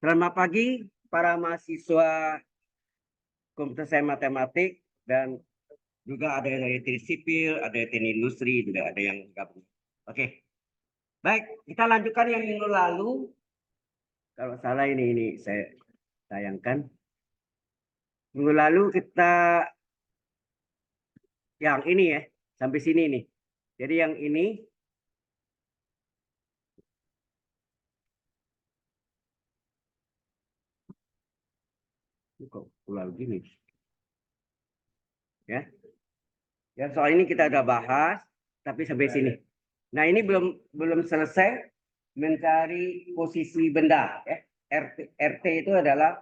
Selamat pagi para mahasiswa komputer sains matematik dan juga ada yang dari teknik sipil, ada yang teknik industri, juga ada yang gabung. Oke, baik kita lanjutkan yang minggu lalu. Kalau salah ini saya sayangkan. Minggu lalu kita yang ini ya sampai sini nih. Jadi yang ini kok pulau gini ya. Ya soal ini kita udah bahas, tapi sampai sini. Nah ini belum selesai mencari posisi benda. Ya. RT itu adalah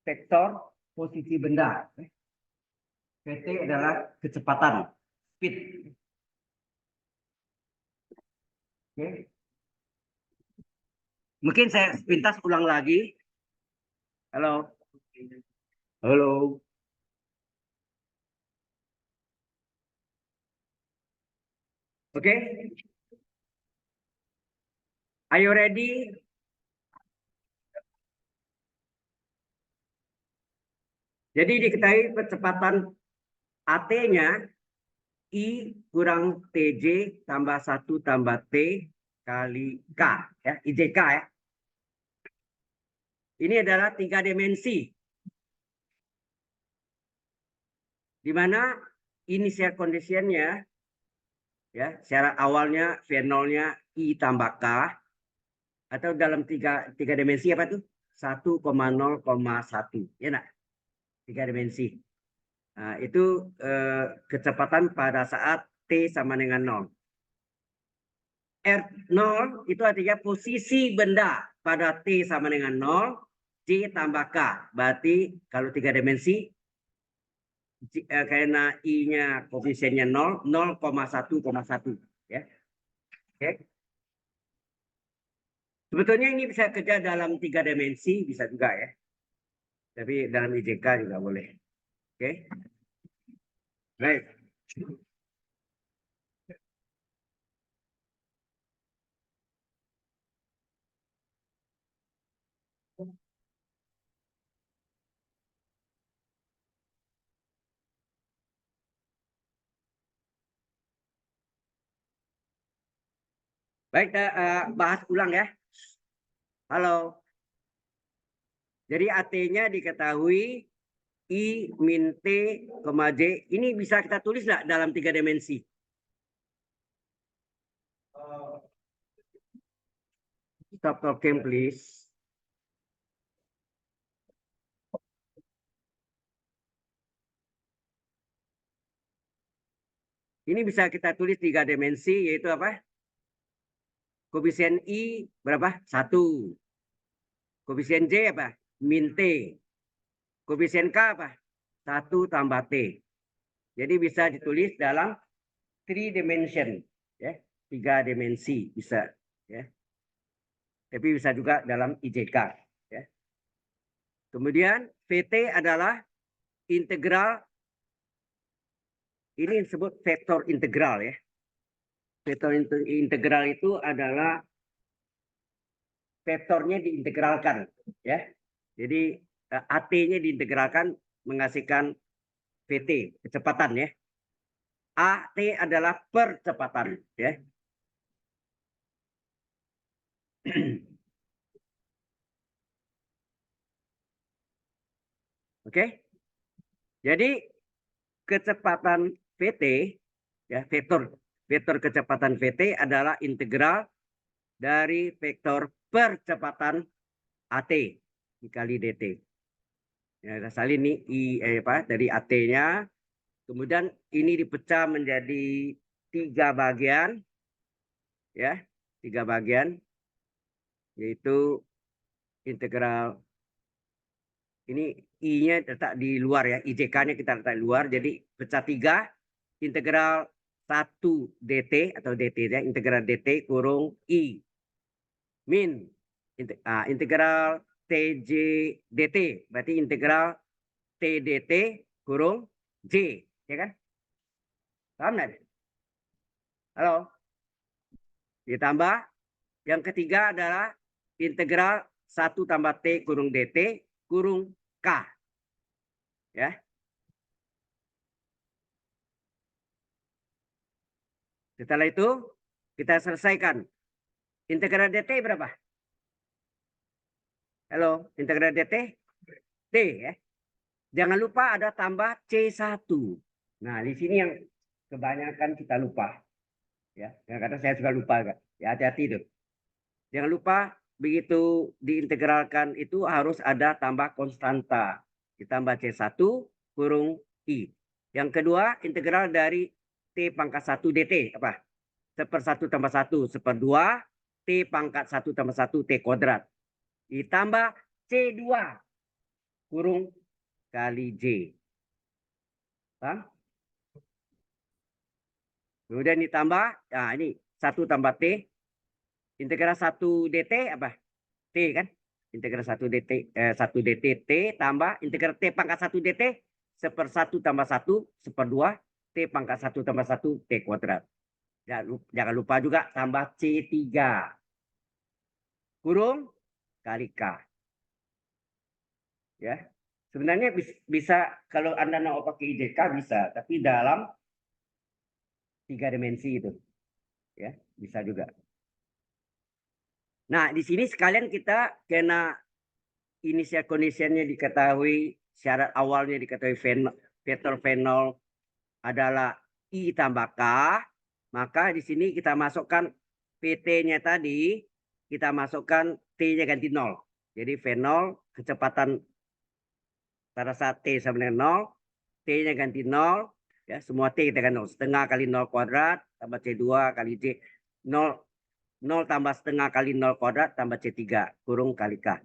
vektor posisi benda. VT adalah kecepatan, speed. Oke. Mungkin saya pintas ulang lagi. Halo. Halo. Oke. Are you ready? Jadi diketahui kecepatan AT-nya I kurang TJ tambah 1 tambah T kali K. Ya, IJK ya. Ini adalah 3 dimensi. Di mana initial conditionnya ya, secara awalnya V0-nya I tambah K atau dalam tiga dimensi apa tuh? 1,0,1 ya nak? 3 dimensi. Nah, itu kecepatan pada saat T sama dengan 0. R0 itu artinya posisi benda pada T sama dengan 0, J tambah K. Berarti kalau 3 dimensi, karena I-nya koefisiennya 0, 0,1,1. Ya. Oke. Sebetulnya ini bisa kerja dalam 3 dimensi, bisa juga ya. Tapi dalam IJK juga boleh. Oke. Baik. Baik, kita bahas ulang ya. Halo. Jadi AT-nya diketahui I min T, J. Ini bisa kita tulis nggak dalam 3 dimensi? Stop talking, please. Ini bisa kita tulis 3 dimensi, yaitu apa? Koefisien I berapa? 1. Koefisien J apa? Min T. Koefisien K apa? 1 tambah T. Jadi bisa ditulis dalam 3 dimension. Ya. 3 dimensi bisa. Ya. Tapi bisa juga dalam IJK. Ya. Kemudian VT adalah integral. Ini disebut vektor integral ya. Vektor integral itu adalah vektornya diintegralkan ya. Jadi AT-nya diintegralkan menghasilkan VT, kecepatan ya. AT adalah percepatan ya. Oke. Jadi kecepatan VT ya, vektor kecepatan VT adalah integral dari vektor percepatan AT dikali DT. Ya, salin nih dari AT-nya. Kemudian ini dipecah menjadi 3 bagian. Ya, 3 bagian. Yaitu integral. Ini I-nya letak di luar ya. IJK-nya kita letak di luar. Jadi pecah 3. Integral 1 DT atau DT ya. Integral DT kurung I. Min. Integral TJ DT. Berarti integral TDT kurung J. Ya kan? Paham nggak? Halo? Ditambah yang ketiga adalah integral 1 tambah T kurung DT kurung K. Ya. Setelah itu kita selesaikan. Integral DT berapa? Halo, integral DT? T ya. Jangan lupa ada tambah C1. Nah, di sini yang kebanyakan kita lupa. Ya, kadang saya juga lupa. Ya, hati-hati itu. Jangan lupa begitu diintegralkan itu harus ada tambah konstanta. Ditambah C1 kurung I. Yang kedua, integral dari T pangkat 1 DT. Apa? 1/1 tambah 1 1/2 T pangkat 1 tambah 1 T kuadrat. Ditambah C2 kurung kali J. Paham? Kemudian ditambah, nah ini 1 tambah T. Integral 1 DT apa? T kan? Integral 1 DT, 1 DT T tambah integral T pangkat 1 DT 1/1 tambah 1 1/2 T pangkat 1 tambah 1 T kuadrat. Jangan lupa juga tambah C3 kurung kali K. Ya. Sebenarnya bisa kalau Anda mau pakai IJK bisa, tapi dalam 3 dimensi itu. Ya, bisa juga. Nah, di sini sekalian kita kena initial conditionnya diketahui, syarat awalnya diketahui vektor fenol adalah I tambah K, maka di sini kita masukkan PT-nya tadi, kita masukkan T-nya ganti 0. Jadi fenol kecepatan pada saat T sama dengan 0, T-nya ganti 0, ya semua T kita ganti 0. Setengah kali 0 kuadrat tambah C2 kali J. 0 tambah setengah kali 0 kuadrat tambah C3 kurung kali K.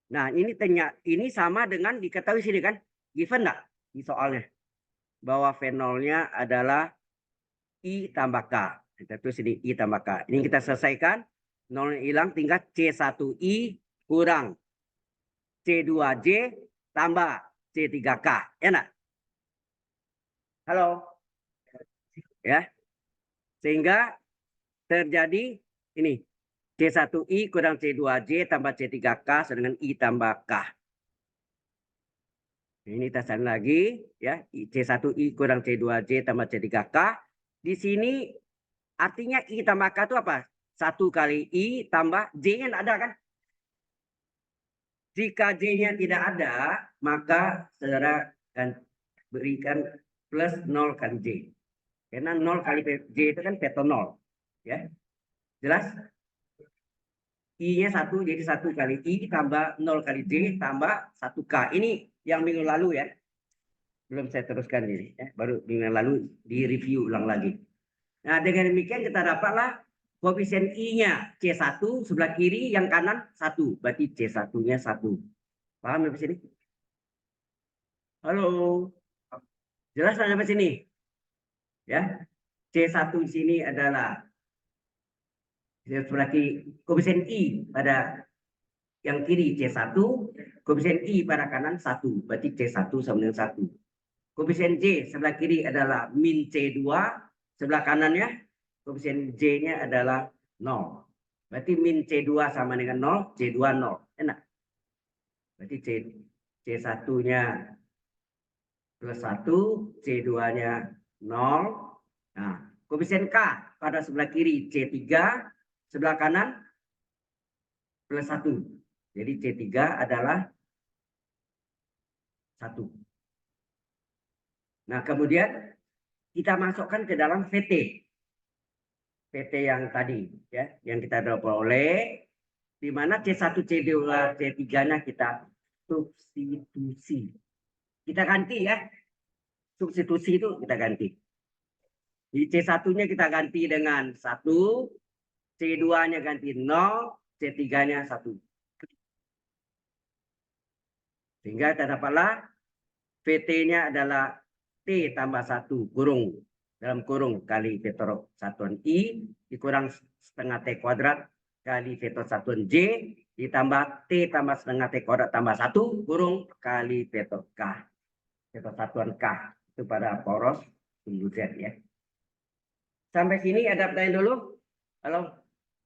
Nah, ini sama dengan diketahui sini kan? Given enggak di soalnya? Bahwa fenolnya adalah I tambah K. Kita tulis sini I tambah K. Ini kita selesaikan. 0 hilang, tinggal C1I kurang C2J tambah C3K. Enak? Halo? Ya. Sehingga terjadi ini. C1I kurang C2J tambah C3K dengan I tambah K. Ini kita salin lagi. Ya. C1I kurang C2J tambah C3K. Di sini artinya I tambah K itu apa? 1 kali I tambah J-nya tidak ada kan? Jika J-nya tidak ada, maka saudara akan berikan plus 0 kali J. Karena 0 kali J itu kan vektor 0. Ya. Jelas? I-nya 1, jadi 1 kali I tambah 0 kali J tambah 1K. Ini yang minggu lalu ya. Belum saya teruskan ini. Ya. Baru minggu lalu di review ulang lagi. Nah, dengan demikian kita dapatlah koefisien I-nya C1 sebelah kiri, yang kanan 1. Berarti C1-nya 1. Paham sampai sini? Halo. Jelas sampai sini? Ya. C1 di sini adalah sebelah kiri koefisien I pada yang kiri C1, koefisien I pada kanan 1. Berarti C1 sama dengan 1. Koefisien J sebelah kiri adalah min C2, sebelah kanannya koefisien J-nya adalah 0. Berarti min C2 sama dengan 0, C2 0. Enak. Berarti C1-nya plus 1, C2-nya 0. Nah, koefisien K pada sebelah kiri C3, sebelah kanan plus 1. Jadi C3 adalah 1. Nah, kemudian kita masukkan ke dalam VT. VT yang tadi, ya, yang kita peroleh, di mana C1, C2, C3-nya kita substitusi. Kita ganti ya. Substitusi itu kita ganti. Di C1-nya kita ganti dengan 1, C2-nya ganti 0, C3-nya 1. Sehingga kita dapatlah VT-nya adalah T tambah 1 kurung dalam kurung kali vektor satuan I dikurang setengah T kuadrat kali vektor satuan J ditambah T tambah setengah T kuadrat tambah 1 kurung kali vektor K. Vektor satuan K itu pada poros sumbu Z ya. Sampai sini ada pertanyaan dulu? Halo?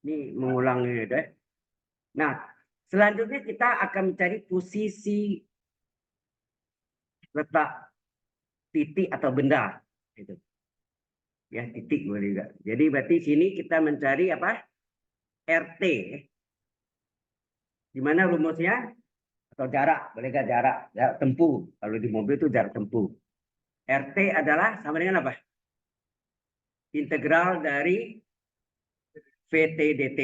Ini mengulang ini deh. Nah, selanjutnya kita akan mencari posisi letak titik atau benda. Gitu. Ya, titik boleh juga. Jadi berarti sini kita mencari apa? RT. Di mana rumusnya? Atau jarak, boleh nggak jarak? Jarak tempuh. Kalau di mobil itu jarak tempuh. RT adalah sama dengan apa? Integral dari VT dt.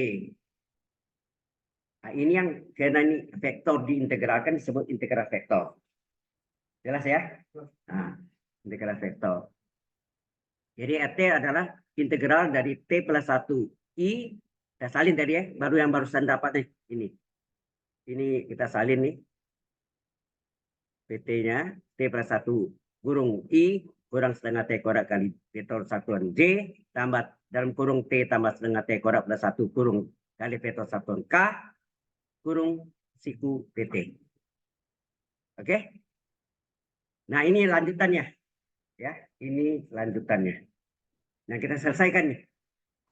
Nah, ini yang karena ini vektor diintegralkan disebut integral vektor. Jelas ya? Nah, integral vektor. Jadi RT adalah integral dari T plus 1 I. Kita salin tadi ya, baru yang barusan dapat nih. Ini kita salin nih. PT-nya T plus 1 kurung I kurang setengah T kuadrat kali vektor satuan J tambah dalam kurung T tambah setengah T kuadrat plus 1 kurung kali vektor satuan K kurung siku PT. Oke? Nah, ini lanjutannya. Ya, ini lanjutannya. Nah, kita selesaikan nih.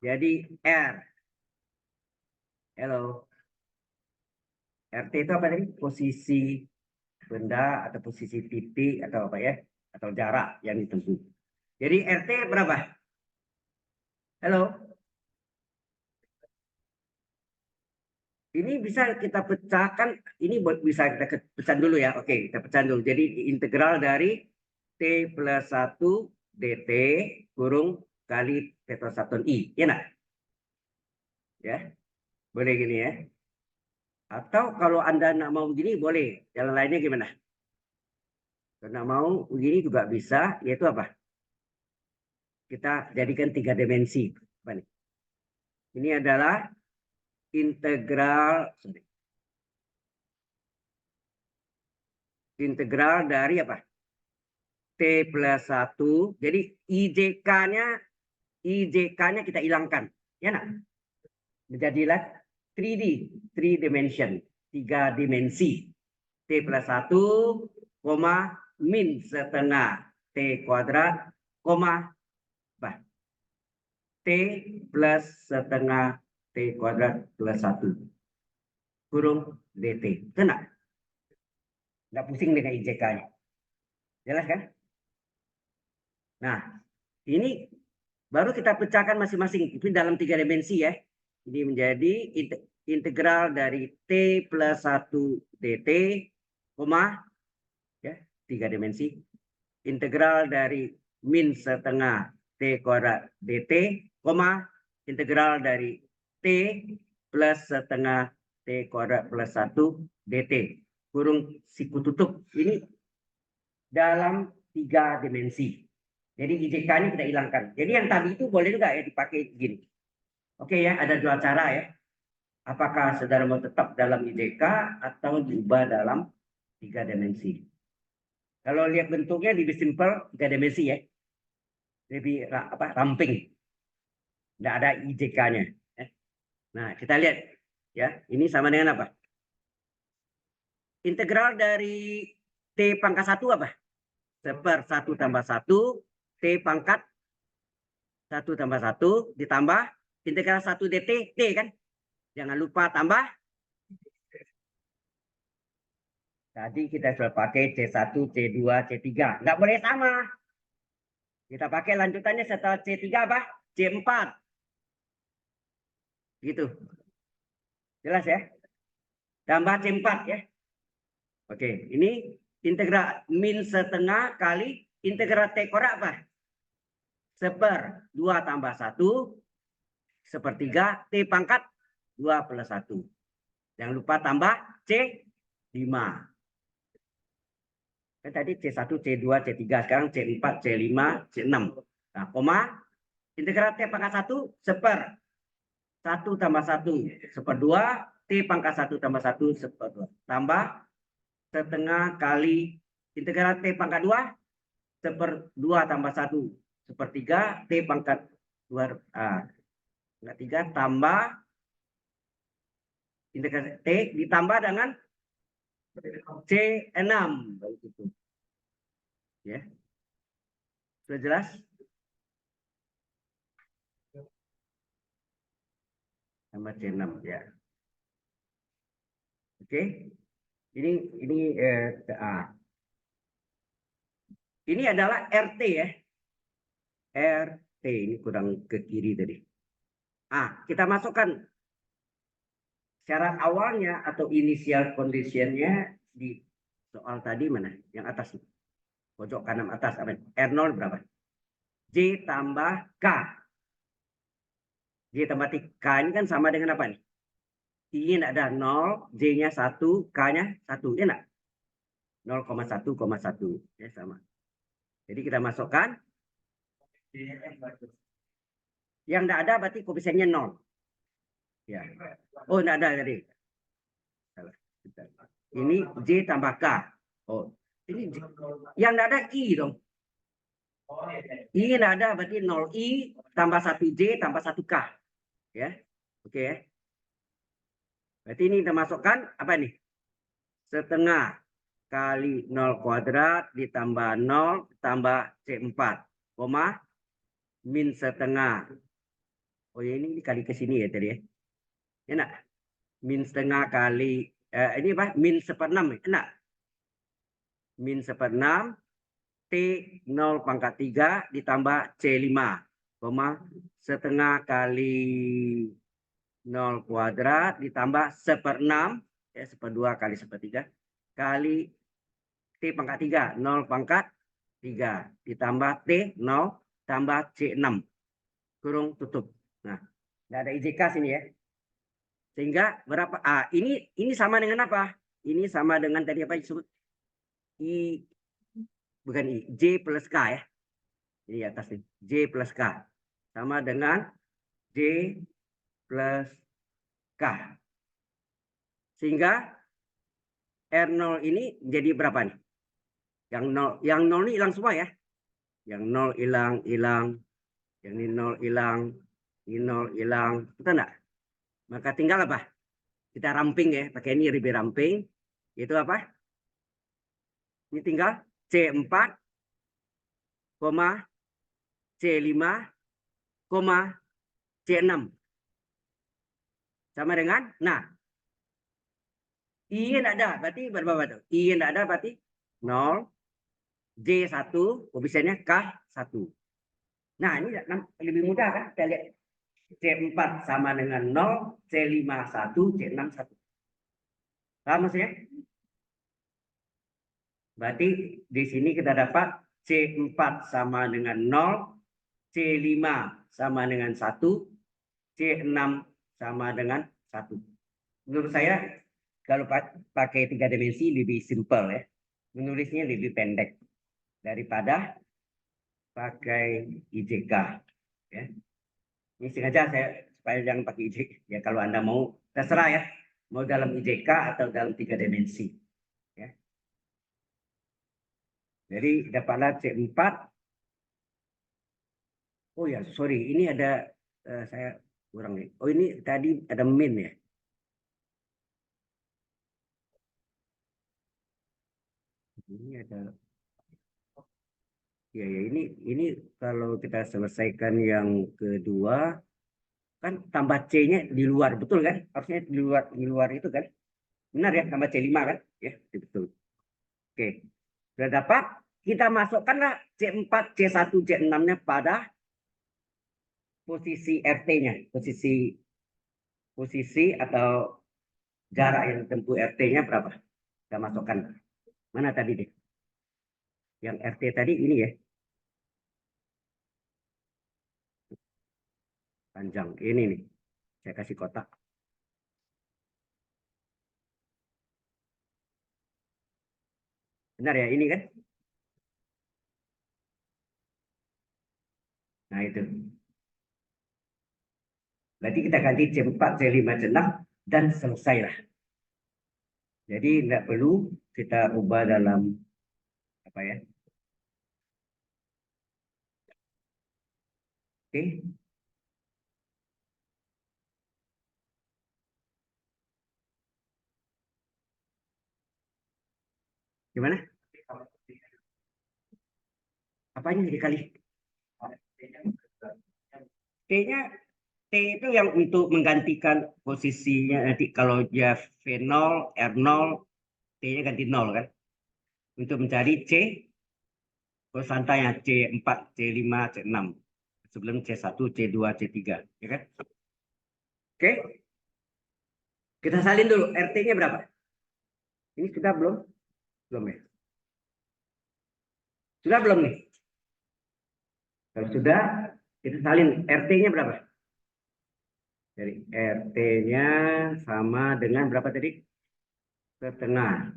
Jadi R. Hello. RT itu apa tadi? Posisi benda atau posisi titik atau apa ya? Atau jarak yang ditempuh. Jadi RT berapa? Halo. Ini bisa kita pecahkan, ini bisa kita pecahkan dulu ya. Oke, kita pecahkan dulu. Jadi integral dari T plus 1 dt kurung kali vektor satuan I. Ya, nak? Ya, boleh gini ya. Atau kalau Anda nak mau begini, boleh. Jalan lainnya gimana? Kalau nak mau begini juga bisa, yaitu apa? Kita jadikan 3 dimensi. Apa nih? Ini adalah integral dari apa? T plus 1. Jadi IJK-nya kita hilangkan. Ya, nak? Menjadilah 3D, 3 dimension, 3 dimensi. T plus 1, min setengah T kuadrat, apa? T plus setengah T kuadrat plus 1. Kurung DT. Kena? Nggak pusing dengan IJK-nya. Jelas kan? Nah, ini baru kita pecahkan masing-masing. Itu dalam 3 dimensi ya. Ini menjadi integral dari T plus 1 dt, ya, 3 dimensi. Integral dari min setengah T kuadrat dt, integral dari T plus setengah T kuadrat plus 1 dt. Kurung siku tutup. Ini dalam 3 dimensi. Jadi IJK-nya kita hilangkan. Jadi yang tadi itu boleh juga ya dipakai gini. Oke ya, ada 2 cara ya. Apakah saudara mau tetap dalam IJK atau diubah dalam 3 dimensi. Kalau lihat bentuknya lebih simpel 3 dimensi ya. Lebih ramping. Tidak ada IJK-nya. Nah, kita lihat ya. Ini sama dengan apa? Integral dari T pangkat 1 apa? Seper 1 tambah 1 T pangkat 1 tambah 1 ditambah integral 1 dt T kan? Jangan lupa tambah. Tadi kita sudah pakai C1, C2, C3. Nggak boleh sama. Kita pakai lanjutannya setelah C3 apa? C4. Gitu. Jelas ya? Tambah C4 ya. Oke, ini integral min setengah kali integral T kuadrat apa? Seper 2 tambah 1 sepertiga T pangkat 2 plus 1. Jangan lupa tambah C5. Kan tadi C1, C2, C3, sekarang C4, C5, C6. Nah, koma, integral T pangkat 1 seper 1 tambah 1 seper 2, T pangkat 1 tambah 1 seper 2. Tambah setengah kali integral T pangkat 2 seper 2 tambah 1 sepertiga T pangkat 2 pangkat 3 tambah integral T ditambah dengan C6. Begitu. Ya. Sudah jelas? Tambah C6 ya. Oke. Ini ini adalah RT ya. RT ini kurang ke kiri tadi. Kita masukkan syarat awalnya atau initial conditionnya di soal tadi mana? Yang atas, pojok kanan atas apa? R0 berapa? J tambah K. J tambah K ini kan sama dengan apa nih? I ada 0, J-nya 1, K-nya 1. Ya enggak? 0,1,1. Ya sama. Jadi kita masukkan. Yang enggak ada berarti koefisiennya 0. Ya. Oh, enggak ada tadi. Ini J tambah K. Oh, ini J. Yang enggak ada I dong. I enggak ada berarti 0 I tambah 1 J tambah 1 K. Ya. Oke ya. Berarti ini kita masukkan apa nih? Setengah kali 0 kuadrat ditambah 0 tambah C4, koma min setengah. Oh ya ini kali ke sini ya tadi ya. Enak. Min setengah kali ini apa? Min seperenam. Enak. Min seperenam T 0 pangkat 3 ditambah C5, koma setengah kali 0 kuadrat ditambah seperenam ya, seperdua kali sepertiga kali T pangkat 3, 0 pangkat 3 ditambah T 0 tambah C6 kurung tutup. Nah, tidak ada IJK sini ya. Sehingga berapa? Ini sama dengan apa? Ini sama dengan tadi apa disebut? I bukan I, J plus K ya. Ini atas nih, J plus K. Sama dengan J plus K. Sehingga R0 ini jadi berapa nih? Yang 0 ini hilang semua ya. Yang 0 hilang. Yang ini 0 hilang. Ini 0 hilang. Betul enggak? Maka tinggal apa? Kita ramping ya. Pakai ini lebih ramping. Itu apa? Ini tinggal C4, C5, C6. Sama dengan, nah, I tidak ada. Berarti berapa tuh? I tidak ada berarti 0. J1, koefisiennya K1. Nah, ini lebih mudah kan? Kita lihat C4 sama dengan 0, C5 1, C6 1. Paham maksudnya? Berarti di sini kita dapat C4 sama dengan 0, C5 sama dengan 1, C6 sama dengan 1. Menurut saya kalau pakai 3 dimensi lebih simpel ya. Menulisnya lebih pendek daripada pakai IJK. Ya. Ini sengaja saya supaya jangan pakai IJK. Ya kalau Anda mau terserah ya. Mau dalam IJK atau dalam 3 dimensi. Ya. Jadi dapatlah C4. Oh ya, sorry. Ini ada saya kurang nih. Oh ini tadi ada min ya. Ini ada ya ini kalau kita selesaikan yang kedua kan tambah C-nya di luar betul kan? Harusnya di luar itu kan? Benar ya tambah C5 kan? Ya, betul. Oke. Sudah dapat, kita masukkanlah C4, C1, C6-nya pada posisi RT-nya, posisi atau jarak yang tempuh RT-nya berapa? Kita masukkan. Mana tadi deh? Yang RT tadi ini ya, panjang. Ini nih. Saya kasih kotak. Benar ya, ini kan? Nah, itu. Berarti kita ganti C4, C5, C6 dan selesailah. Jadi tidak perlu kita ubah dalam apa ya? Oke. Gimana? Apanya dikali? T-nya T itu yang untuk menggantikan posisinya nanti kalau dia V0, R0, T-nya ganti 0 kan. Untuk mencari C, konsantanya C4, C5, C6. Sebelum C1, C2, C3. Ya kan? Oke. Kita salin dulu. RT-nya berapa? Ini sudah belum? Belum ya? Sudah belum nih? Kalau sudah, kita salin. RT-nya berapa? Jadi RT-nya sama dengan berapa tadi? Setengah.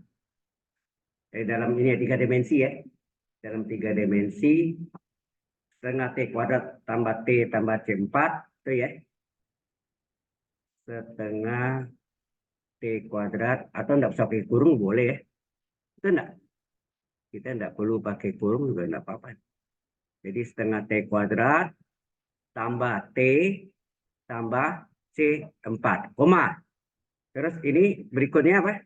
Dalam ini ya, 3 dimensi ya. Dalam 3 dimensi, setengah T kuadrat tambah T tambah C4. Itu ya. Setengah T kuadrat. Atau enggak usah pakai kurung, boleh ya. Itu enggak. Kita enggak perlu pakai kurung juga enggak apa-apa. Jadi setengah T kuadrat tambah T tambah C4, koma. Terus ini berikutnya apa?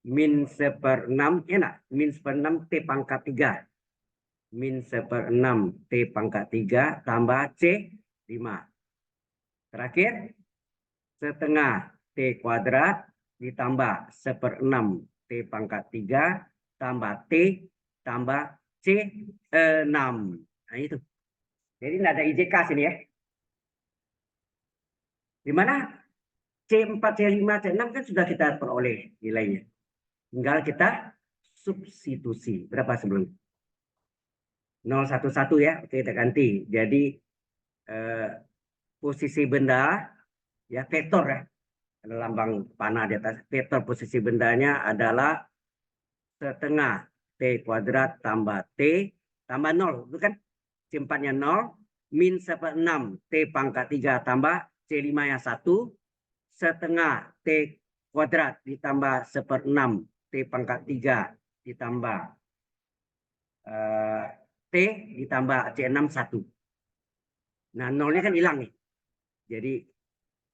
Min 1/6, enak. Min 1/6 T pangkat 3. Min 1/6 T pangkat 3 tambah C5. Terakhir, setengah T kuadrat ditambah 1/6 T pangkat 3 tambah T tambah C6. Nah itu. Jadi tidak ada IJK sini ya. Di mana C4, C5, C6 kan sudah kita peroleh nilainya. Tinggal kita substitusi. Berapa sebelum? 011 ya. Oke, kita ganti. Jadi posisi benda ya vektor ya. Ada lambang panah di atas. Vektor posisi bendanya adalah setengah T kuadrat tambah T tambah 0. Itu kan C4-nya 0. Min 1/6 T pangkat 3 tambah C5-nya 1. Setengah T kuadrat ditambah 1/6 T pangkat 3 ditambah T ditambah C6 1. Nah, nolnya kan hilang nih. Jadi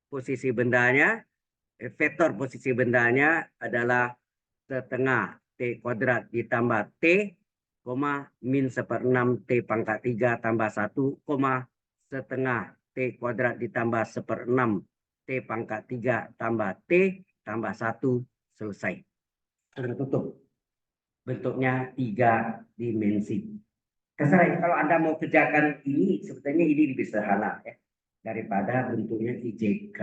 posisi bendanya, vektor posisi bendanya adalah setengah T kuadrat ditambah T, min 1/6 T pangkat 3 tambah 1, setengah T kuadrat ditambah 1/6 T pangkat 3 tambah T tambah 1, selesai. Tertutup. Bentuknya 3 dimensi. Terserah kalau Anda mau kerjakan ini, sebetulnya ini lebih sederhana ya, daripada bentuknya IJK.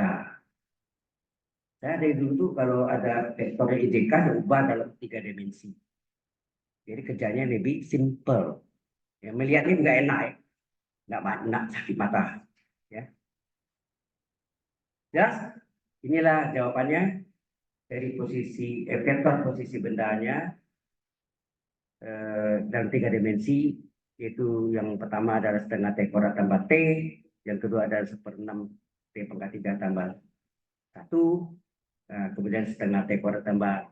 Saya dari dulu tuh kalau ada vektor IJK, saya ubah dalam 3 dimensi. Jadi kerjanya lebih simple. Ya, melihatnya juga enak ya. Nggak sakit mata. Ya. Jelas? Inilah jawabannya dari posisi vektor posisi bendanya dalam 3 dimensi, yaitu yang pertama adalah setengah T kuadrat tambah T, yang kedua adalah 1/6 T pangkat 3 tambah 1, kemudian setengah T kuadrat tambah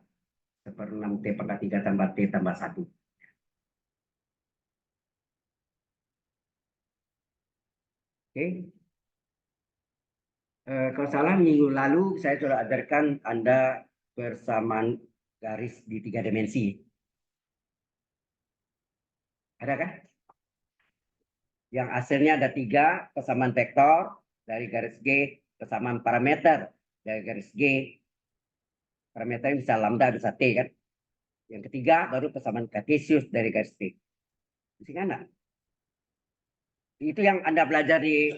1/6 T pangkat 3 tambah T tambah 1. Oke. Kalau salah minggu lalu saya sudah ajarkan Anda persamaan garis di 3 dimensi. Ada kan? Yang hasilnya ada 3, persamaan vektor dari garis G, persamaan parameter dari garis G. Parameternya bisa lambda, bisa T kan? Yang ketiga baru persamaan kartesius dari garis T. Masih enggak? Itu yang Anda belajar di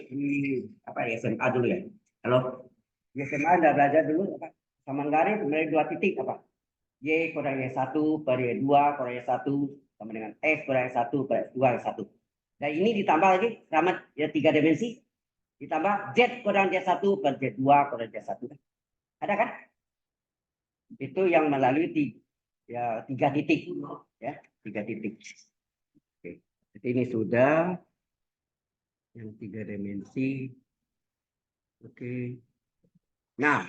apa ya, SMA dulu ya. Kalau di SMA Anda belajar dulu apa? Persamaan garis dari 2 titik apa? Y kurang Y1 per Y2 kurang Y1 sama dengan X kurang Y1 per X2 Y1. Dan ini ditambah lagi sama ya 3 dimensi, ditambah Z kurang Y1 per Z2 kurang Y1. Ada kan? Itu yang melalui 3 titik. Ya, 3 titik. Oke. Jadi ini sudah yang 3 dimensi. Oke. Nah,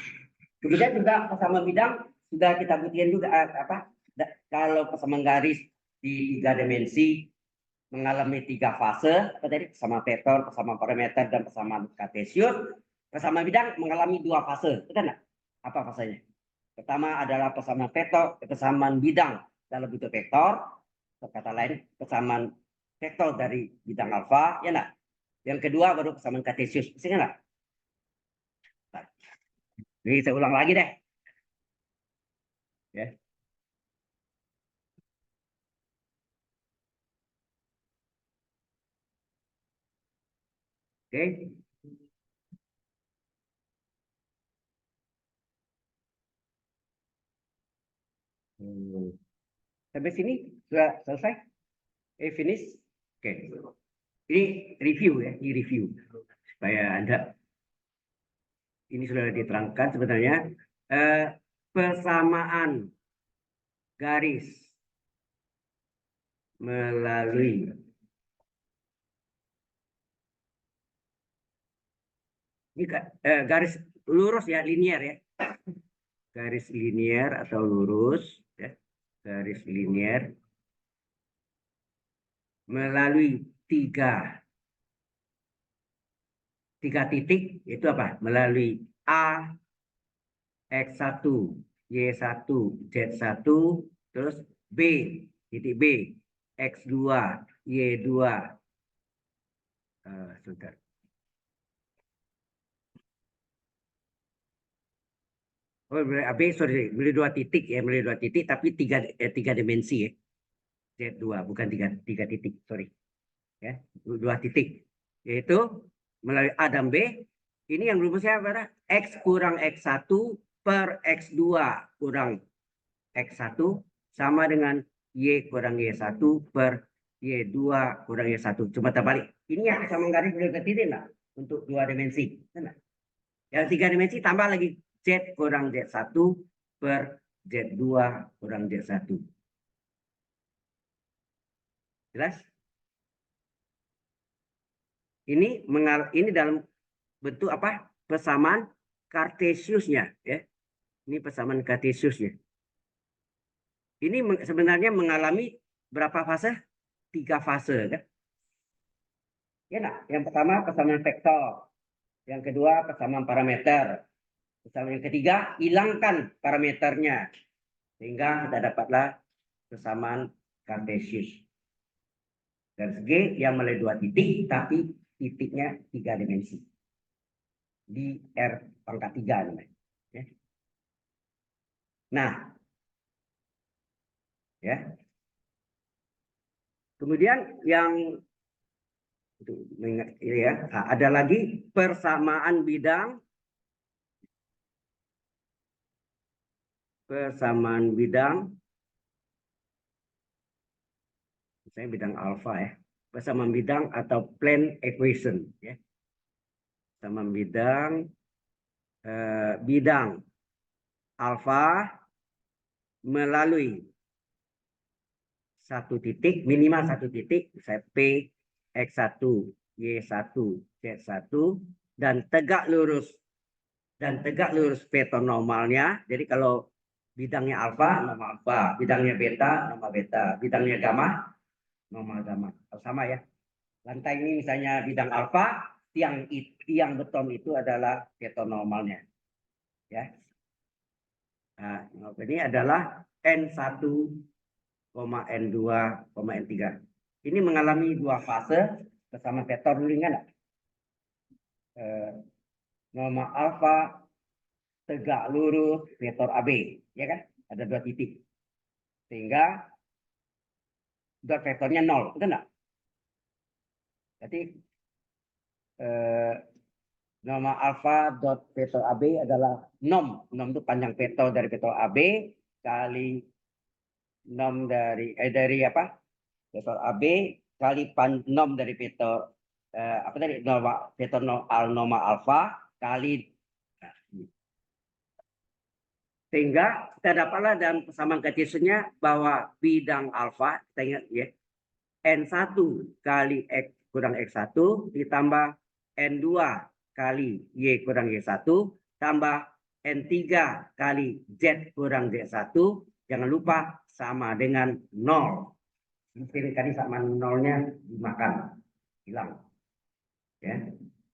kemudian juga persamaan bidang sudah kita buktikan juga kalau persamaan garis di 3 dimensi mengalami 3 fase, apa tadi? Persamaan vektor, persamaan parameter, dan persamaan kartesius. Persamaan bidang mengalami 2 fase, betul nggak? Apa fasenya? Pertama adalah persamaan vektor, persamaan bidang dalam bentuk vektor, atau kata lain persamaan vektor dari bidang alfa, ya enggak? Yang kedua baru persamaan kartesius. Bisa nggak? Jadi saya ulang lagi deh. Ya. Oke. Sampai sini sudah selesai? Finish? Oke. Ini review ya, ini review supaya Anda ini sudah diterangkan sebenarnya persamaan garis melalui ini garis lurus ya, linear ya, garis linear atau lurus ya, garis linear melalui tiga titik itu apa? Melalui A, X1, Y1, Z1, terus B, titik B, X2, Y2. Sebentar. Oh, AB, sorry, beli dua titik ya, beli dua titik, tapi tiga dimensi ya. Z2, bukan tiga titik, sorry. Ya, dua titik. Yaitu melalui A dan B, ini yang rumusnya apa? X kurang X1 per X2 kurang X1 sama dengan Y kurang Y1 per Y2 kurang Y1. Coba terbalik. Ini yang sama garis boleh ke titik lah untuk dua dimensi. Yang tiga dimensi tambah lagi Z kurang Z1 per Z2 kurang Z1. Jelas? Ini dalam bentuk apa? Persamaan kartesiusnya ya. Ini persamaan kartesiusnya. Ini sebenarnya mengalami berapa fase? 3 fase kan? Ya nah, yang pertama persamaan vektor, yang kedua persamaan parameter, yang ketiga hilangkan parameternya sehingga kita dapatlah persamaan kartesius. Garis G yang melalui dua titik tapi titiknya tiga dimensi di R pangkat 3 namanya. Ya. Nah, ya. Kemudian yang ini ya, ada lagi persamaan bidang misalnya bidang alfa ya, persamaan bidang atau plane equation ya, persamaan bidang alfa melalui satu titik, minimal satu titik, misalnya P, X1, Y1, Z1, dan tegak lurus vektor normalnya. Jadi kalau bidangnya alfa, nama alfa, bidangnya beta, nama beta, bidangnya gamma, nama gamma. Sama ya. Lantai ini misalnya bidang alfa, tiang beton itu adalah vektor normalnya. Ya. Nah, ini adalah N1, N2, N3. Ini mengalami dua fase bersama vektor ringan. Norma alfa tegak lurus vektor AB, ya kan? Ada dua titik. Sehingga dot vektornya 0, betul enggak? Jadi norma alfa dot vektor AB adalah nom. Nom itu panjang vektor dari vektor AB kali nom dari apa? Vektor AB kali nom dari vektor apa tadi? Vektor norma alfa kali, sehingga kita dapatlah dalam persamaan kartesiusnya bahwa bidang alfa, kita ingat ya, N1 kali X kurang X1 ditambah N2 kali Y kurang Y1 tambah N3 kali Z kurang Z1, jangan lupa sama dengan 0. Ini tadi sama nolnya dimakan, hilang. Ya.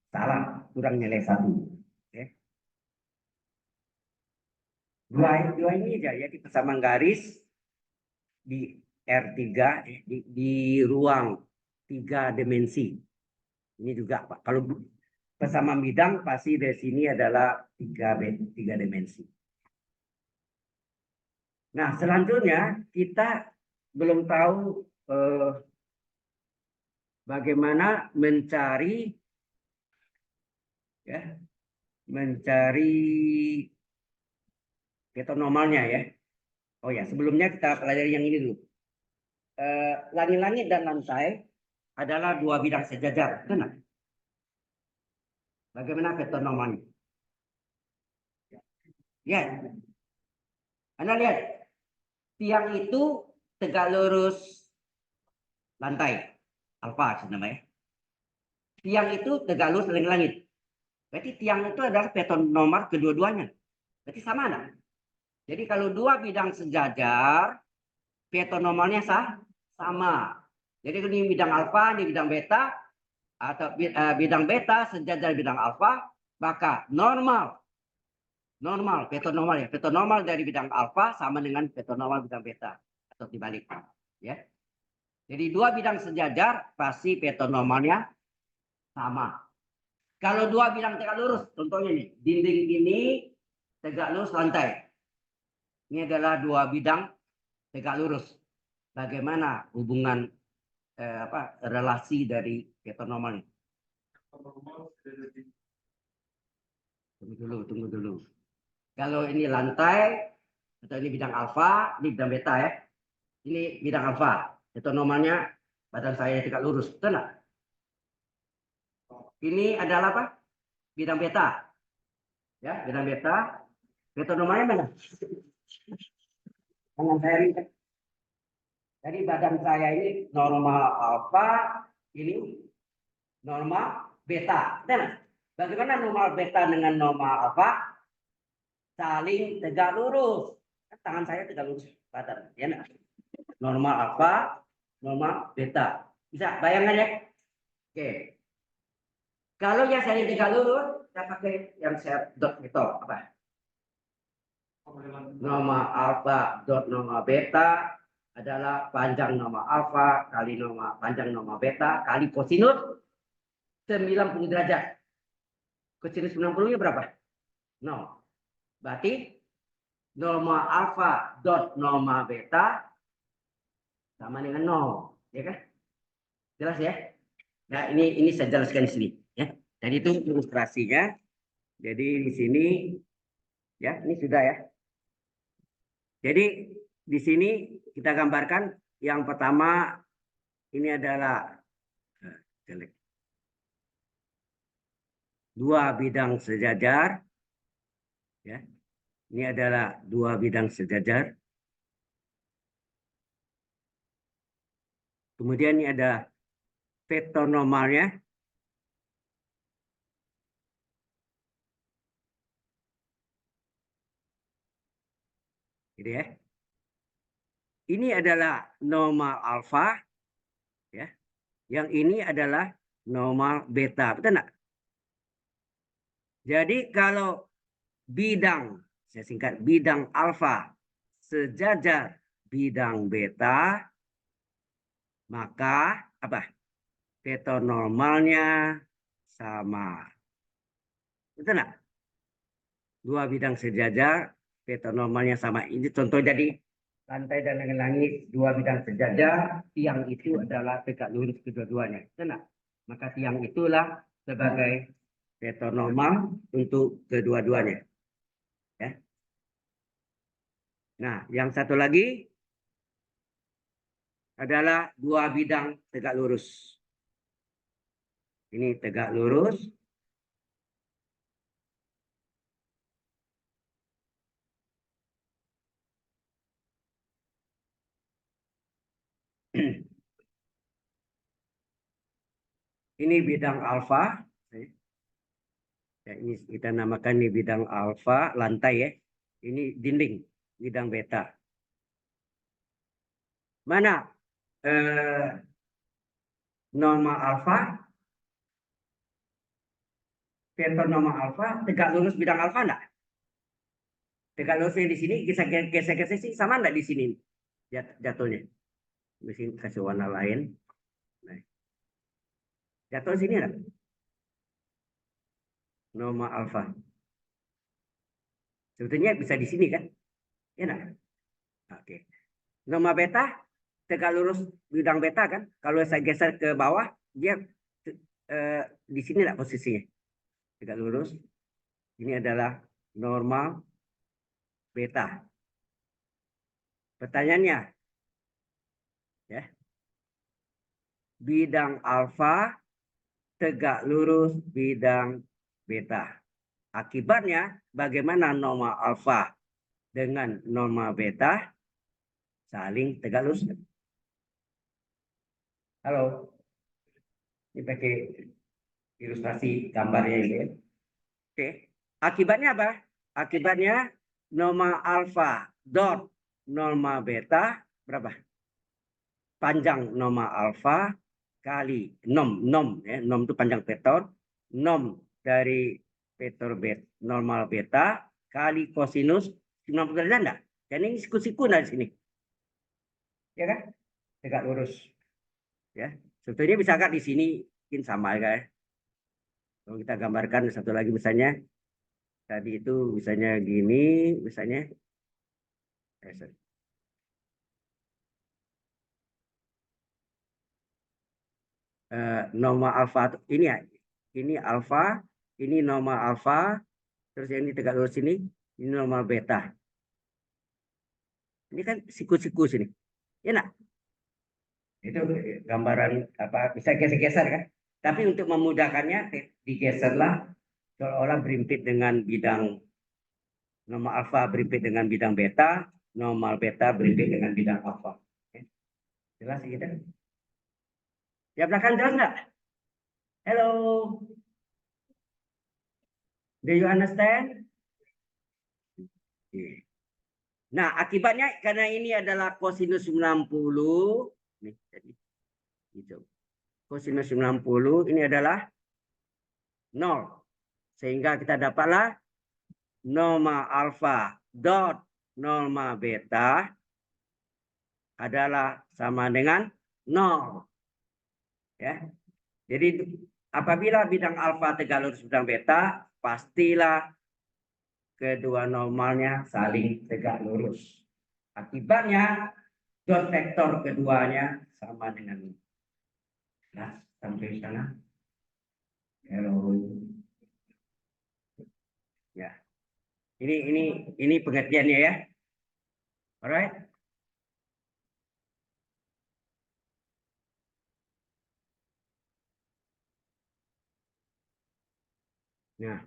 Salah, kurang nilai 1. Ya. Dua ini aja ya, kita sama garis di R3 di ruang 3 dimensi. Ini juga Pak. Kalau persamaan bidang pasti dari sini adalah tiga dimensi. Nah, selanjutnya kita belum tahu bagaimana mencari normalnya ya. Oh ya, sebelumnya kita pelajari yang ini dulu. Langit-langit dan lantai adalah dua bidang sejajar, benar? Bagaimana vektor normalnya? Ya, Anda lihat tiang itu tegak lurus lantai, alfa namanya. Tiang itu tegak lurus langit-langit. Berarti tiang itu adalah vektor normal kedua-duanya. Berarti sama enggak? Jadi kalau dua bidang sejajar, vektor normalnya sama. Jadi ini bidang alfa, ini bidang beta, atau bidang beta sejajar bidang alfa, maka normal vektor normal ya, vektor normal dari bidang alfa sama dengan vektor normal bidang beta atau dibalik ya. Jadi dua bidang sejajar pasti vektor normalnya sama. Kalau dua bidang tegak lurus, contohnya nih, dinding ini tegak lurus lantai. Ini adalah dua bidang tegak lurus. Bagaimana hubungan relasi dari vektor normalnya? Tunggu dulu. Kalau ini lantai atau ini bidang alfa, ini bidang beta ya. Ini bidang alfa. Vektor normalnya badan saya tegak lurus, betul nggak? Ini adalah apa? Bidang beta. Ya, bidang beta. Vektor normalnya mana? Tangan saya ini. Jadi badan saya ini normal alfa, ini normal beta. Betul? Bagaimana normal beta dengan normal alfa? Saling tegak lurus. Tangan saya tegak lurus badan. Ya, nah. Normal alfa, normal beta. Bisa bayangkan ya? Oke. Kalau yang saya tegak lurus, saya pakai yang saya dot itu apa? Norma alfa dot norma beta adalah panjang norma alfa kali norma panjang norma beta kali kosinus 90 derajat. Kosinus 90-nya berapa? 0. Berarti norma alfa dot norma beta sama dengan 0, ya kan? Jelas ya? Nah, ini saya jelaskan di sini ya. Jadi itu ilustrasinya. Jadi di sini ya, ini sudah ya. Jadi di sini kita gambarkan yang pertama ini adalah dua bidang sejajar. Ya. Ini adalah dua bidang sejajar. Kemudian ini ada vektor normalnya. Gitu ya. Ini adalah normal alfa. Ya. Yang ini adalah normal beta. Betul enggak? Jadi kalau bidang, saya singkat, bidang alfa sejajar bidang beta, maka apa? Vektor normalnya sama. Betul enggak? Dua bidang sejajar, vektor normalnya sama. Ini contoh jadi lantai dan langit dua bidang sejajar, tiang itu adalah tegak lurus kedua-duanya. Betul enggak? Maka tiang itulah sebagai vektor normal untuk kedua-duanya. Ya. Nah, yang satu lagi adalah dua bidang tegak lurus. Ini tegak lurus. Ini bidang alfa. Ya, ini kita namakan ini bidang alfa, lantai ya. Ini dinding, bidang beta. Mana norma alfa? Vektor norma alfa tegak lurus bidang alfa enggak? Tegak lurusnya di sini, gesek-gesek sih sama enggak di sini jatuhnya? Di sini kasih warna lain. Nah. Jatuh sini enggak? Norma alfa. Sebetulnya bisa di sini kan? Ya enggak? Oke. Norma beta tegak lurus bidang beta kan? Kalau saya geser ke bawah, dia di sini enggak posisinya? Tegak lurus. Ini adalah normal beta. Pertanyaannya, ya, bidang alfa tegak lurus bidang beta. Akibatnya, bagaimana norma alfa dengan norma beta saling tegak lurus? Halo, ini pakai ilustrasi gambarnya ini. Oke, akibatnya apa? Akibatnya norma alfa dot norma beta berapa? Panjang norma alfa kali nom ya, nom itu panjang vektor, nom dari vektor normal beta kali kosinus 90 derajat enggak? Dan ini siku-siku dari sini. Ya kan? Tegak lurus. Ya. Sebetulnya bisa kan di sini mungkin sama ya. Kalau kita gambarkan satu lagi misalnya tadi itu misalnya gini, misalnya norma alfa ini ya. Ini alfa, ini norma alfa, terus yang ini tegak lurus ini normal beta. Ini kan siku-siku sini. Ya nak? Itu gambaran apa bisa geser-geser kan? Tapi untuk memudahkannya digeserlah seolah-olah berimpit dengan bidang normal alfa berimpit dengan bidang beta, normal beta berimpit dengan bidang alfa. Jelas gitu? Ya belakang jelas nggak? Hello, do you understand? Nah, akibatnya karena ini adalah kosinus 90, nih, jadi hijau. Kosinus 90 ini adalah 0. Sehingga kita dapatlah norma alfa dot norma beta adalah sama dengan 0. Ya. Jadi apabila bidang alfa tegak lurus bidang beta, pastilah kedua normalnya saling tegak lurus. Akibatnya dot vektor keduanya sama dengan nah, sampai sana. Hello. Ya. Ini pengertiannya ya. Alright. Nah,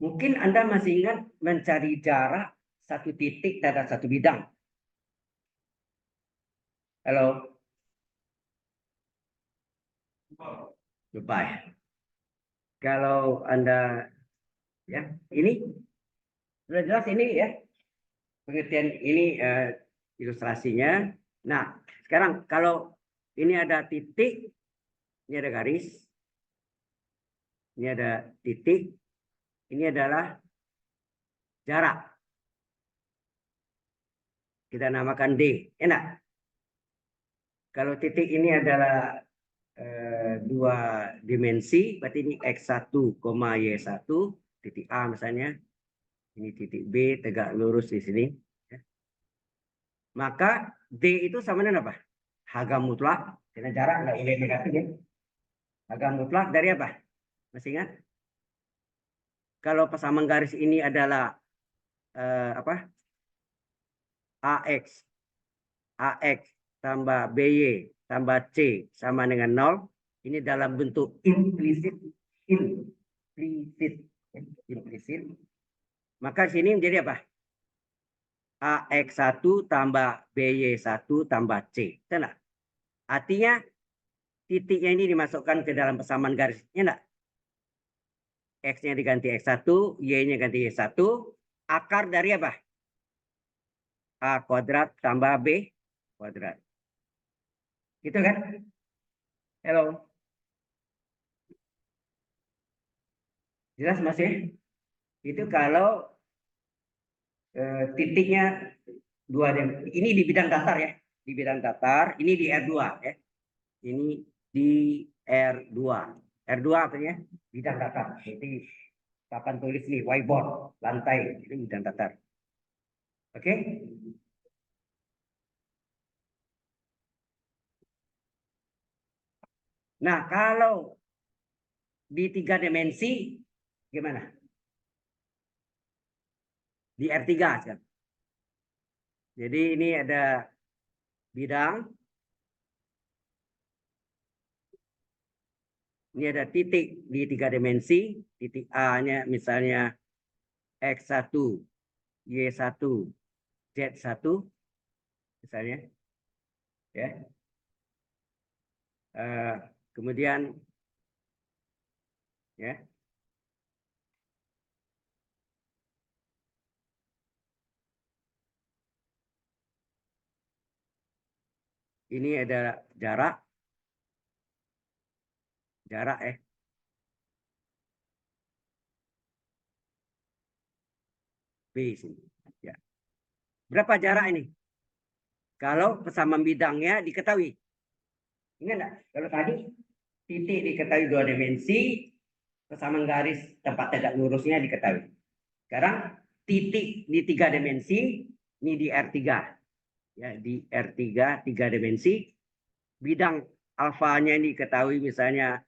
mungkin Anda masih ingat mencari jarak satu titik terhadap satu bidang. Halo, lupa ya. Kalau Anda ya, ini sudah jelas ini ya. Pengertian ini ilustrasinya. Nah, sekarang kalau ini ada titik, ini ada garis, ini ada titik, ini adalah jarak. Kita namakan D. Enak. Kalau titik ini adalah dua dimensi, berarti ini X1, Y1, titik A misalnya, ini titik B tegak lurus di sini. Maka D itu sama dengan apa? Harga mutlak, karena jarak nggak boleh negatif ya. Harga mutlak dari apa? Masih ingat? Kalau pasangan garis ini adalah apa? AX tambah BY tambah C sama dengan 0. Ini dalam bentuk implisit. Implisit. Maka sini menjadi apa? AX1 tambah BY1 tambah C. Betul? Artinya titiknya ini dimasukkan ke dalam persamaan garisnya enggak? X-nya diganti X1, Y-nya ganti Y1. Akar dari apa? A kuadrat tambah B kuadrat. Gitu kan? Halo. Jelas Mas ya? Itu kalau titiknya dua ini di bidang datar ya. Di bidang datar, ini di R2 ya. Ini di R2. R2 artinya bidang datar. Jadi papan tulis nih, whiteboard, lantai, ini bidang datar. Oke? Nah, kalau di 3 dimensi gimana? Di R3 sekarang. Jadi ini ada bidang, ini ada titik di 3 dimensi, titik A-nya misalnya X1, Y1, Z1 misalnya ya. Kemudian ya, ini ada jarak B sini. Ya. Berapa jarak ini? Kalau persamaan bidangnya diketahui. Ingat enggak? Kalau tadi titik diketahui 2 dimensi, persamaan garis tempat tegak lurusnya diketahui. Sekarang titik di 3 dimensi, ini di R3. Ya, di R3 3 dimensi, bidang alfanya ini diketahui misalnya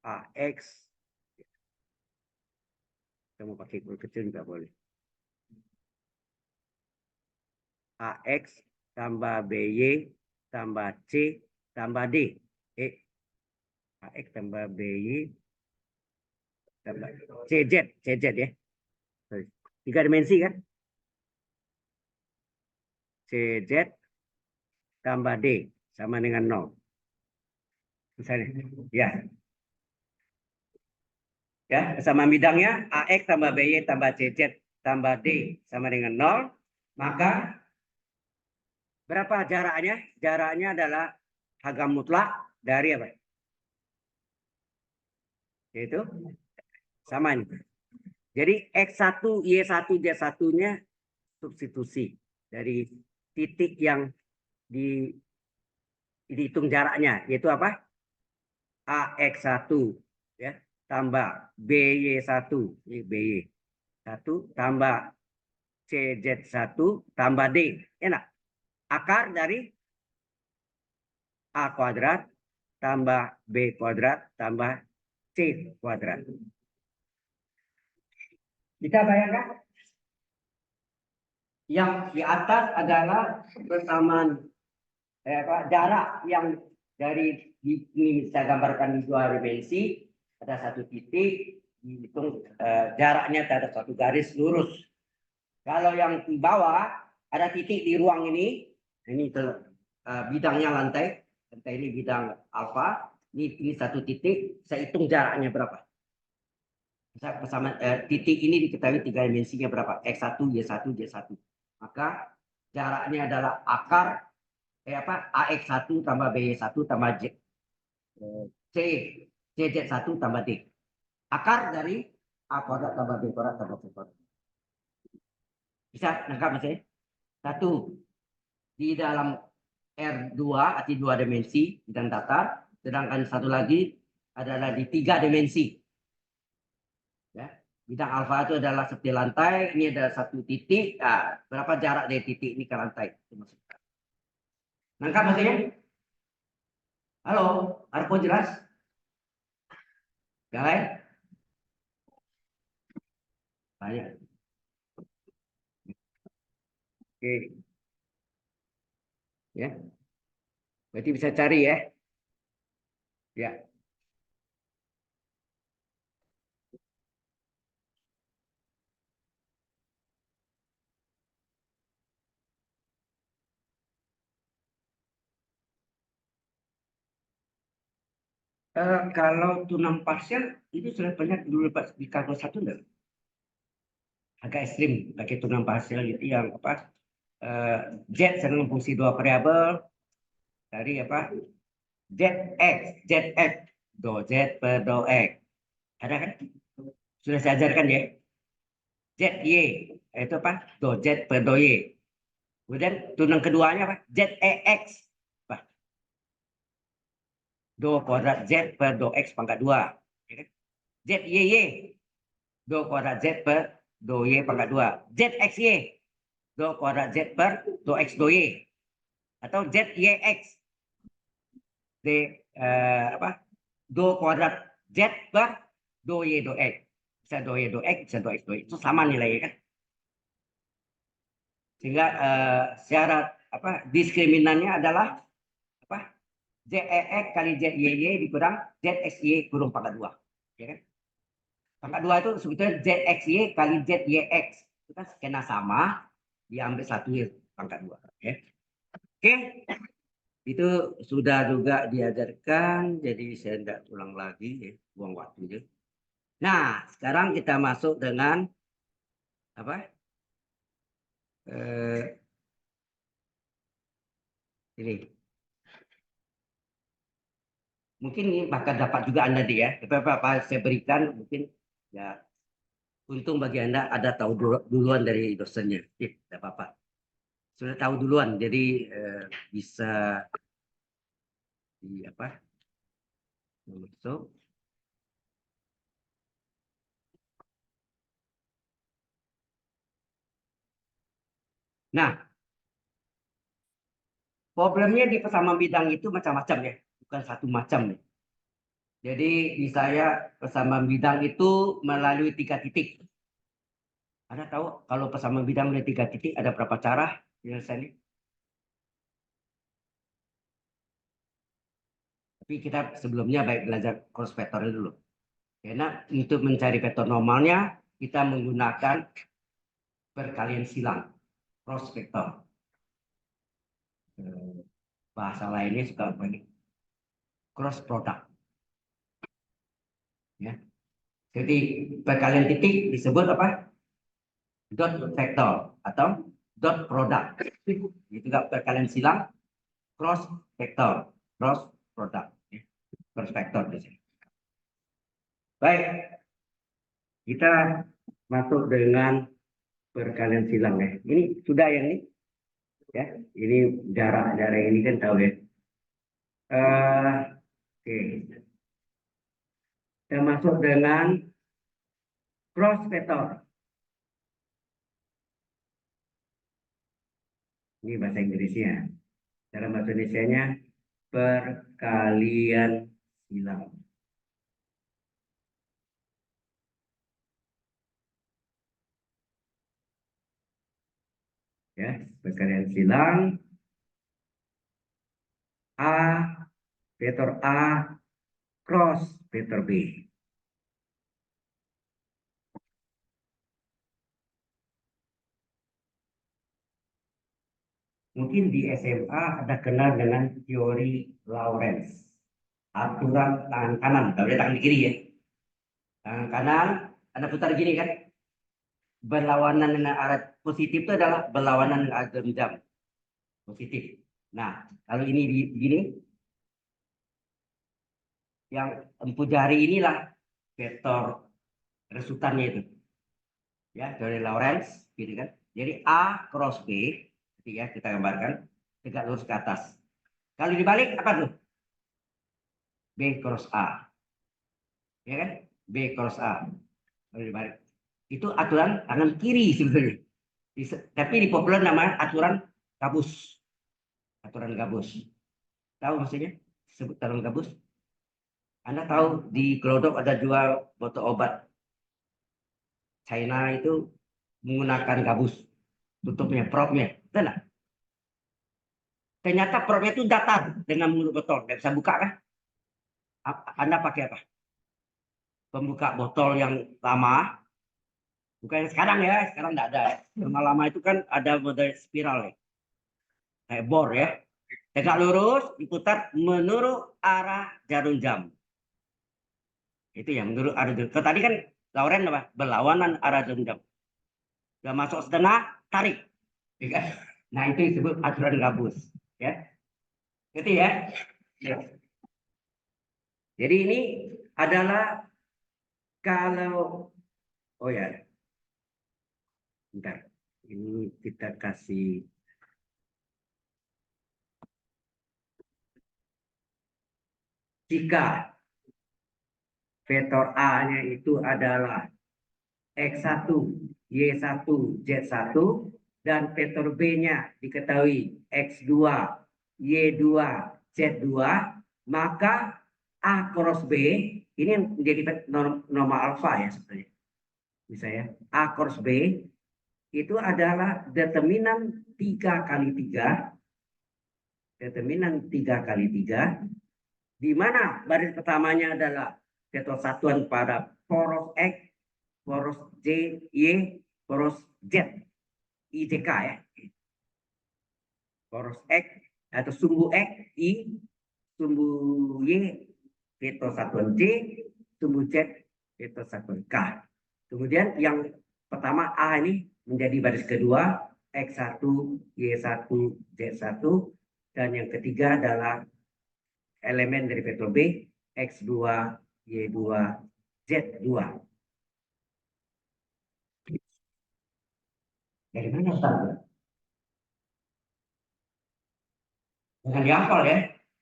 AX. Kita mau pakai huruf kecil juga boleh. AX tambah BY tambah C tambah D. AX tambah BY tambah CZ ya. 3 dimensi kan? CZ tambah D sama dengan 0. Misalnya, ya. Ya, sama bidangnya AX tambah BY tambah CZ tambah D sama dengan 0, maka berapa jaraknya? Jaraknya adalah harga mutlak dari apa? Yaitu sama ini. Jadi X1, Y1, Z1-nya substitusi dari titik yang dihitung jaraknya, yaitu apa? AX1 ya, tambah BY1, ini BY1 tambah CZ1 tambah D. Enak. Akar dari A kuadrat tambah B kuadrat tambah C kuadrat. Kita bayangkan yang di atas adalah persamaan jarak yang dari ini saya gambarkan di 2 dimensi, ada satu titik, dihitung jaraknya ada satu garis lurus. Kalau yang di bawah ada titik di ruang ini bidangnya lantai ini bidang alfa, ini satu titik, saya hitung jaraknya berapa. Bersama titik ini diketahui 3 dimensinya berapa, X1, Y1, Z1. Maka jaraknya adalah akar AX1 tambah BY1 tambah CZ1 tambah D. Akar dari A kuadrat tambah B kuadrat tambah C kuadrat. Bisa nangkap Mas ya? Satu, di dalam R2 arti 2 dimensi bidang datar, sedangkan satu lagi adalah di 3 dimensi. Ya. Bidang alfa itu adalah seperti lantai, ini ada satu titik. Nah, berapa jarak dari titik ini ke lantai? Nangkap maksudnya? Halo, Arpo jelas? Guys? Banyak. Oke. Ya. Berarti bisa cari ya. Ya. Kalau tunam parsial itu sudah banyak dulu di kalkulus 1 enggak? Agak ekstrim pakai tunam parsial itu yang Z dengan fungsi 2 variabel, Dari apa? ZX. Do Z per do X. Ada kan? Sudah saya ajarkan ya. ZY. Itu apa? Do Z per do Y. Kemudian tunang keduanya apa? ZEX. Apa? Do kuadrat Z per do X pangkat 2. Ya kan? ZYY. Do kuadrat Z per do Y pangkat 2. ZXY. Do kuadrat Z per do X do Y. Atau ZYX. Apa? Do kuadrat Z per do Y do X. Bisa do Y do X, bisa do X do Y. Itu sama nilainya kan? Sehingga syarat apa diskriminannya adalah apa? ZEX kali ZYY dikurang ZXY kurung pangkat 2. Ya kan? Pangkat 2 itu sebetulnya ZXY kali ZYX. Itu kan skena sama, diambil satu pangkat 2. Ya. Oke, itu sudah juga diajarkan, jadi saya tidak ulang lagi, ya. Buang waktu. Nah, sekarang kita masuk dengan apa? Ini. Mungkin ini bakal dapat juga Anda dia. Apa saya berikan mungkin ya untung bagi Anda ada tahu duluan dari dosennya. Tidak apa-apa. Sudah tahu duluan, jadi bisa di apa? Masuk. Nah, problemnya di persamaan bidang itu macam-macam ya, bukan satu macam nih. Jadi di saya persamaan bidang itu melalui 3 titik. Anda tahu kalau persamaan bidang melalui 3 titik ada berapa cara penyelesaiannya? Tapi kita sebelumnya baik belajar cross vector dulu. Karena untuk mencari vektor normalnya kita menggunakan perkalian silang cross vector. Bahasa lainnya suka pakai cross product. Ya. Jadi perkalian titik disebut apa? Dot vector atau dot product. Itu juga perkalian silang cross vector, cross product, ya. Cross vector di sini. Baik, kita masuk dengan perkalian silang ya. Ini sudah yang ini ya. Ini jarak ini kan tahu ya. Oke. Kita masuk dengan cross vector. Ini bahasa Inggrisnya. Dalam bahasa Indonesia-nya perkalian silang. Ya, perkalian silang A, vektor A cross vektor B. Mungkin di SMA ada kenal dengan teori Lorentz. Aturan tangan kanan, kalau dia tangan kiri ya. Tangan kanan, Anda putar gini kan. Berlawanan dengan arah positif itu adalah berlawanan dengan arah jam. Positif. Nah, kalau ini begini, yang empu jari inilah vektor resultannya itu. Ya, dari Lorentz, gitu kan. Jadi A cross B, ya kita gambarkan tegak lurus ke atas. Kalau dibalik apa tuh? B cross A. Ya kan? B cross A. Kalau dibalik. Itu aturan tangan kiri sebenarnya. Tapi di populer namanya aturan gabus. Aturan gabus. Tahu maksudnya? Sebut aturan gabus. Anda tahu di Glodok ada jual botol obat China itu menggunakan gabus. Tutupnya, propnya. Betul. Ternyata propnya itu datar dengan mulut botol. Nggak bisa buka kan? Anda pakai apa? Pembuka botol yang lama. Bukan yang sekarang ya. Sekarang nggak ada. Yang lama itu kan ada model spiral ya. Kayak bor ya. Tegak lurus, diputar menurut arah jarum jam. Itu ya, menurut arah jarum. Kalau tadi kan Lauren apa? Berlawanan arah jarum jam. Sudah masuk setengah, tarik. Ya kan? Nah, itu disebut aturan gabus. Ya. Ngerti ya? Ya. Jadi ini adalah kalau, oh ya, bentar. Ini kita kasih jika vektor A-nya itu adalah X1, Y1, Z1, dan vektor B-nya diketahui X2, Y2, Z2, maka A cross B ini menjadi norma alfa ya sebenarnya. Bisa ya. A cross B itu adalah determinan 3 kali 3, determinan 3 kali 3, di mana baris pertamanya adalah vektor satuan pada poros X, poros J, Y, poros Z, IJK ya. Poros X atau sumbu X, I, sumbu Y, vektor satuan J, sumbu Z, vektor satuan K. Kemudian yang pertama A ini menjadi baris kedua, X1, Y1, Z1, dan yang ketiga adalah elemen dari vektor B, X2, Y2, Z2. Dari mana Ustaz? Jangan dihafal ya,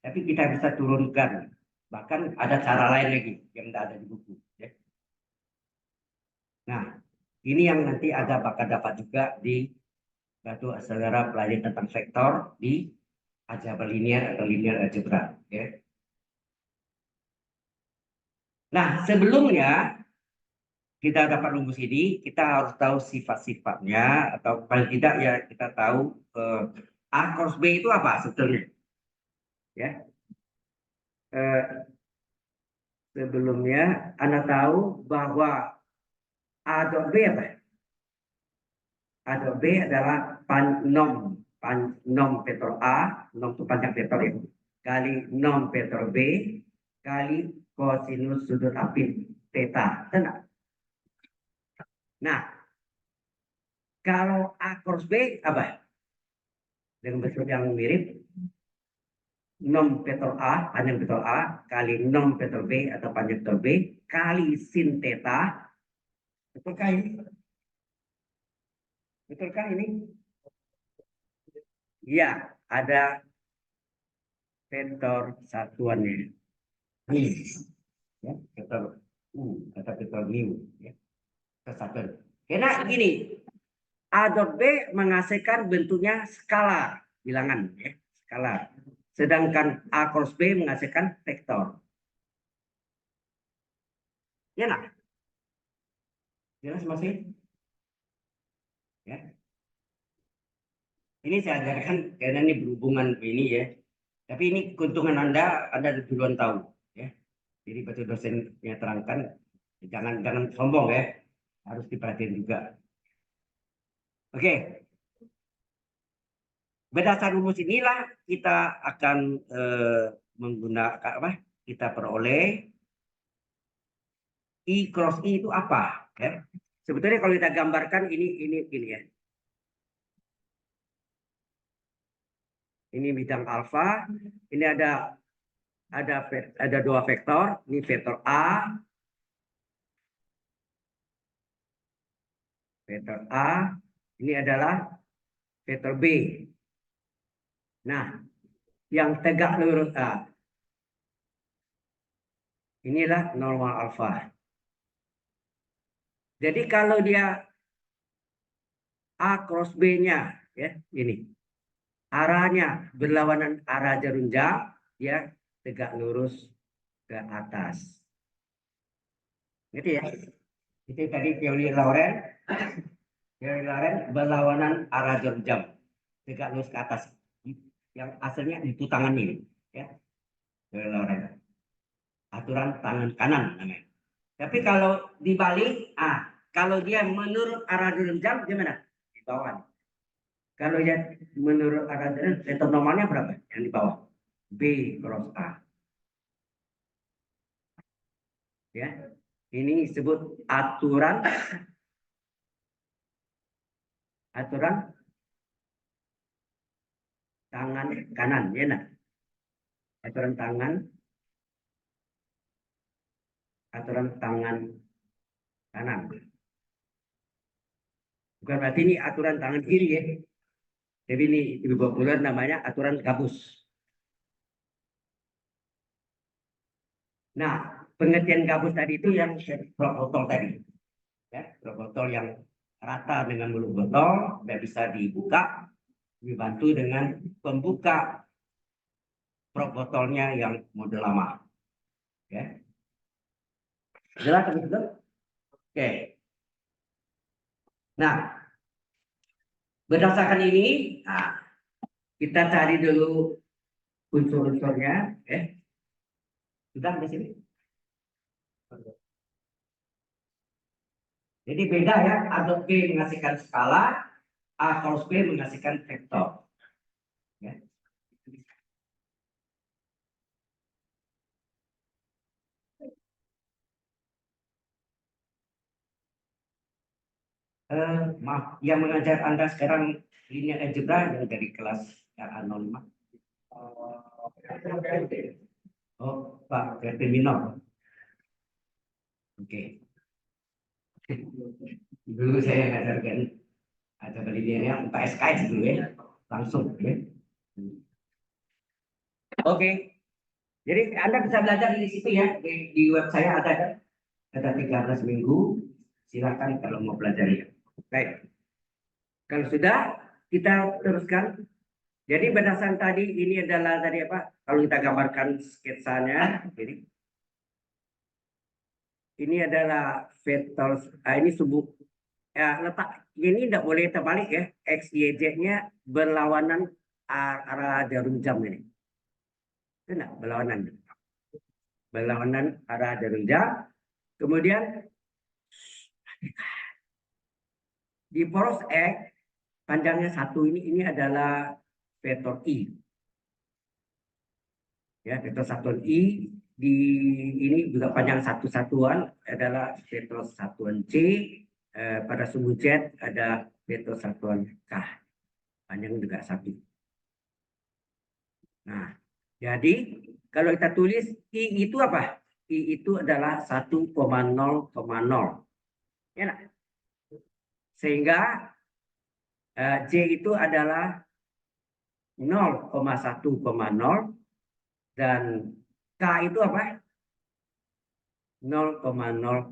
tapi kita bisa turunkan. Bahkan ada cara lain lagi yang tidak ada di buku. Ya. Nah, ini yang nanti ada bakal dapat juga di batu saudara pelajari tentang vektor di aljabar linear atau linear algebra. Ya. Nah, sebelumnya kita dapat rumus ini, kita harus tahu sifat-sifatnya atau paling tidak ya kita tahu A cross B itu apa sebetulnya. Ya, sebelumnya Anda tahu bahwa A dot B apa? A dot B adalah nom vektor A, nom itu panjang vektor ya, kali nom vektor B kali kosinus sudut apit theta. Tenang. Nah, kalau A cross B apa? Dengan bentuk yang mirip, nom vektor A, panjang vektor A kali nom vektor B atau panjang vektor B kali sin theta. Betulkah ini? Betulkah ini? Iya, ada vektor satuannya. Ini, ya, vektor U atau vektor mu, ya, kesatuan. Karena gini, A dot B menghasilkan bentuknya skalar, bilangan, ya, skalar. Sedangkan A cross B menghasilkan vektor. Ya, nah, jelas masih? Ya. Ini saya ajarkan karena ini berhubungan ini ya. Tapi ini keuntungan Anda duluan tahu, ya. Jadi betul dosennya terangkan, jangan jangan sombong ya, harus diperhatiin juga. Oke, berdasar rumus inilah kita akan menggunakan apa? Kita peroleh I cross I itu apa? Ya. Sebetulnya kalau kita gambarkan ini ya. Ini bidang alfa. Ini ada dua vektor. Ini vektor A, vektor A. Ini adalah vektor B. Nah, yang tegak lurus A. Inilah normal alfa. Jadi kalau dia A cross B-nya, ya, ini. Arahnya berlawanan arah jarum jam, ya, tegak lurus ke atas. Gitu ya. Itu tadi teori Lorentz. Teori Lorentz berlawanan arah jarum jam, tegak lurus ke atas. Yang aslinya itu tangan ini, ya. Teori Lorentz. Aturan tangan kanan namanya. Tapi kalau dibalik, kalau dia menurut arah jarum jam gimana? Di bawah. Kalau dia menurut arah jarum, vektor normalnya berapa? Yang di bawah. B cross A. Ya, ini disebut aturan tangan kanan, ya nah. aturan tangan kanan. Bukan berarti ini aturan tangan kiri ya. Jadi ini lebih populer namanya aturan gabus. Nah, pengertian gabus tadi itu yang drop botol tadi. Ya, drop botol yang rata dengan mulut botol dan bisa dibuka, dibantu dengan pembuka drop botolnya yang model lama. Ya. Jelas betul? Oke. Nah, berdasarkan ini, nah, kita cari dulu unsur-unsurnya. Sudah di sini. Jadi beda ya, A dot B menghasilkan skala, A cross B menghasilkan vektor. Ya. Maaf, yang mengajar Anda sekarang linear algebra yang dari kelas yang A05. Oh, Pak Kevin Minor. Oke. Dulu saya ngajarkan ada linearnya Pak SKS dulu ya, langsung. Ya. Oke. Jadi Anda bisa belajar di situ ya, di web saya ada kan? Ada 13 minggu. Silakan kalau mau belajar ya. Baik. Kalau sudah, kita teruskan. Jadi berdasarkan tadi ini adalah tadi apa? Kalau kita gambarkan sketsanya, jadi ini adalah vektor. Ini subuh. Ya, letak ini tidak boleh terbalik ya. X, Y, Z-nya berlawanan arah jarum jam ini. Itu enggak berlawanan. Berlawanan arah jarum jam. Kemudian di poros X panjangnya 1 ini adalah vektor I. Ya, vektor satuan I di ini juga panjang satu satuan adalah vektor satuan C, pada sumbu Z ada vektor satuan K. Panjang juga 1. Nah, jadi kalau kita tulis I itu apa? I itu adalah 1,0,0. Ya, nah? Sehingga J itu adalah 0,1,0 dan K itu apa? 0,0,1.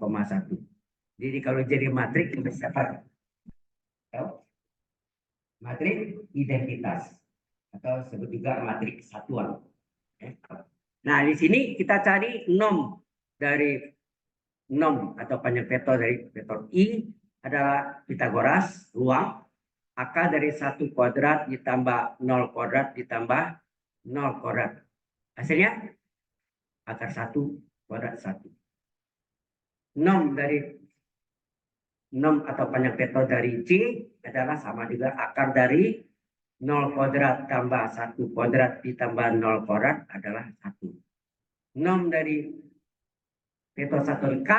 Jadi kalau jadi matrik kita siapa? Matrik identitas atau sebut juga matrik satuan. Nah, di sini kita cari nom dari nom atau panjang vektor dari vektor I adalah Pitagoras, ruang. Akar dari 1 kuadrat ditambah 0 kuadrat ditambah 0 kuadrat. Hasilnya akar 1 kuadrat 1. Nom atau panjang vektor dari C adalah sama juga akar dari 0 kuadrat tambah 1 kuadrat ditambah 0 kuadrat adalah 1. Nom dari vektor satuan K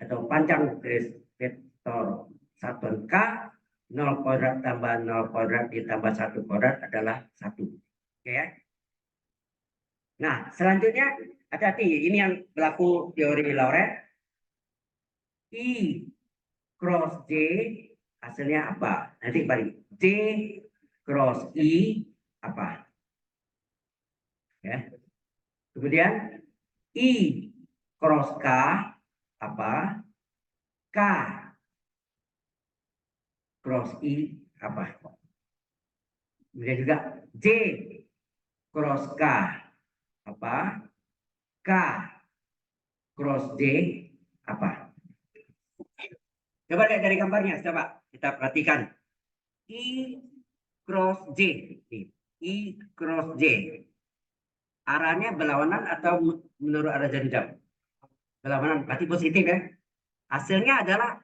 atau panjang dari vektor satuan K 0 kuadrat tambah 0 kuadrat ditambah 1 kuadrat adalah 1. Oke ya. Nah, selanjutnya hati-hati. Ini yang berlaku teori Lorentz. I cross J hasilnya apa? Nanti balik. J cross I apa? Ya. Kemudian I cross K apa? K cross I apa? Kemudian juga J cross K apa? K cross J apa? Coba lihat dari gambarnya, coba kita perhatikan. I cross J. I cross J. Arahnya berlawanan atau menurut arah jarum jam? Berlawanan, berarti positif ya. Hasilnya adalah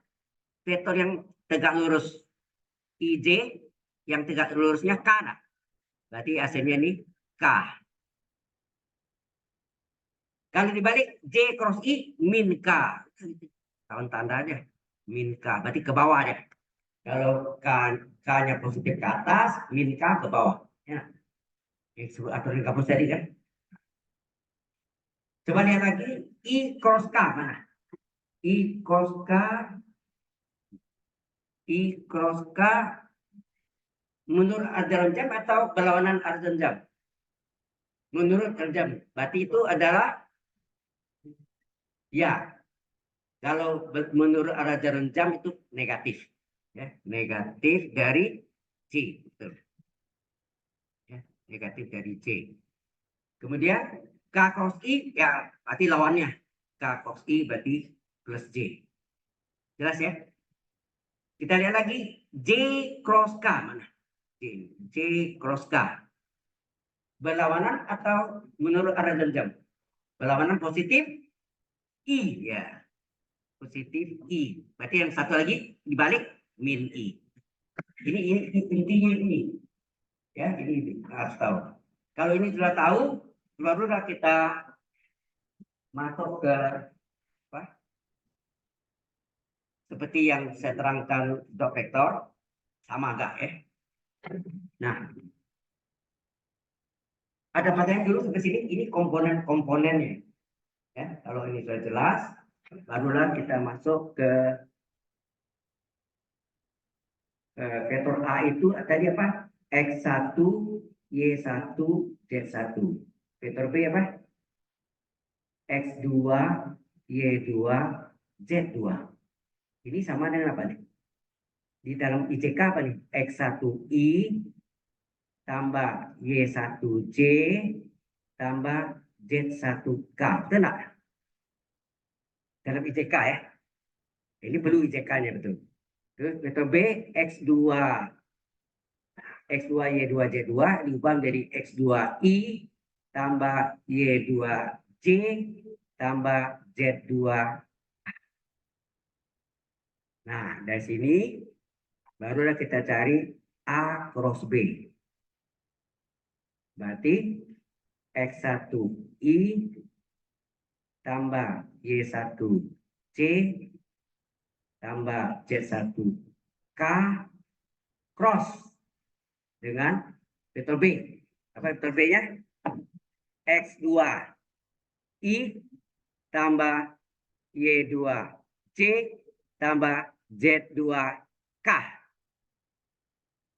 vektor yang tegak lurus IJ, yang tegak lurusnya K. Nah. Berarti hasilnya ini K. Kalau dibalik J cross I min K. Tahun tandanya min K. Berarti ke bawah ya. Kalau K-nya positif ke atas, min K ke bawah. Ya. Yang disebut aturan kampus tadi kan. Coba lihat lagi I cross K mana? I cross K, I cross K menurut ajaran jam atau berlawanan ajaran jam? Menurut jam. Berarti itu adalah ya. Kalau menurut ajaran jam itu negatif. Ya, negatif dari C. Betul. Ya, negatif dari C. Kemudian K cross I ya berarti lawannya. K cross I berarti plus J. Jelas ya? Kita lihat lagi J cross K mana? J cross K. Berlawanan atau menurut arah dan jam? Berlawanan positif I ya. Positif I. Berarti yang satu lagi dibalik min I. Ini intinya ini. Ya, ini harus tahu. Kalau ini sudah tahu, barulah kita masuk ke apa? Seperti yang saya terangkan dot vektor, sama enggak ya? Nah, ada materi dulu sampai sini. Ini komponen-komponennya. Ya, kalau ini sudah jelas, barulah kita masuk ke vektor A itu tadi apa? X1, Y1, Z1. Vektor B apa? X2, Y2, Z2. Ini sama dengan apa nih? Di dalam ICK apa nih? X1I tambah Y1J tambah Z1K. Betul nggak? Dalam ICK ya. Ini perlu ICK-nya betul. Terus vektor B X2 Y2Z2 diubah menjadi X2I tambah Y2J tambah Z2. Nah, dari sini barulah kita cari A cross B. Berarti X1I tambah Y1J tambah Z1K cross dengan vektor B. Apa vektor B-nya? X2I tambah Y2J tambah Z2K.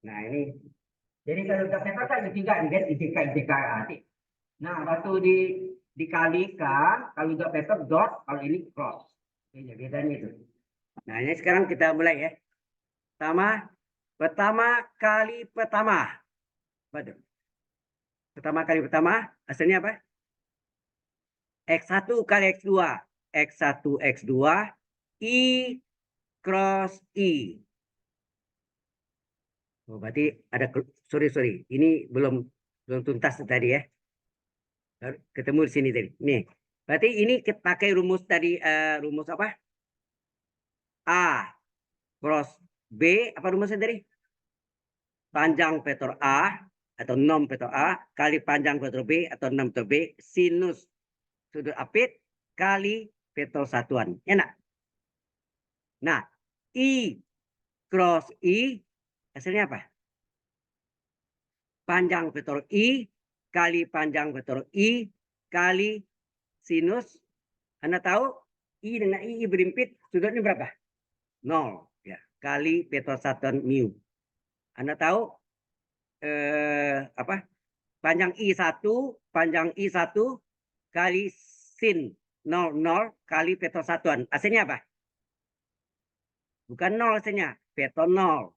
Nah, ini. Jadi kalau kita vektor kan tiga nih kan, IJK. Nah, waktu dikalikan, kalau udah vektor dot, kalau ini cross. Ini bedanya itu. Nah, ini sekarang kita mulai ya. Pertama kali pertama. Betul. Pertama kali pertama, hasilnya apa? X1 kali X2. X1, X2, I cross I. Oh, berarti ada, sorry. Ini belum tuntas tadi ya. Ketemu di sini tadi. Nih. Berarti ini pakai rumus tadi, rumus apa? A cross B, apa rumusnya tadi? Panjang vektor A atau nom vektor A kali panjang vektor B atau nom vektor B sinus sudut apit kali vektor satuan. Enak. Nah, I cross I hasilnya apa? Panjang vektor I kali panjang vektor I kali sinus. Anda tahu I dengan I berimpit sudutnya berapa? 0 ya, kali vektor satuan mu. Anda tahu apa? Panjang I1 kali sin 0 kali vektor satuan. Hasilnya apa? Bukan 0 hasilnya, vektor 0.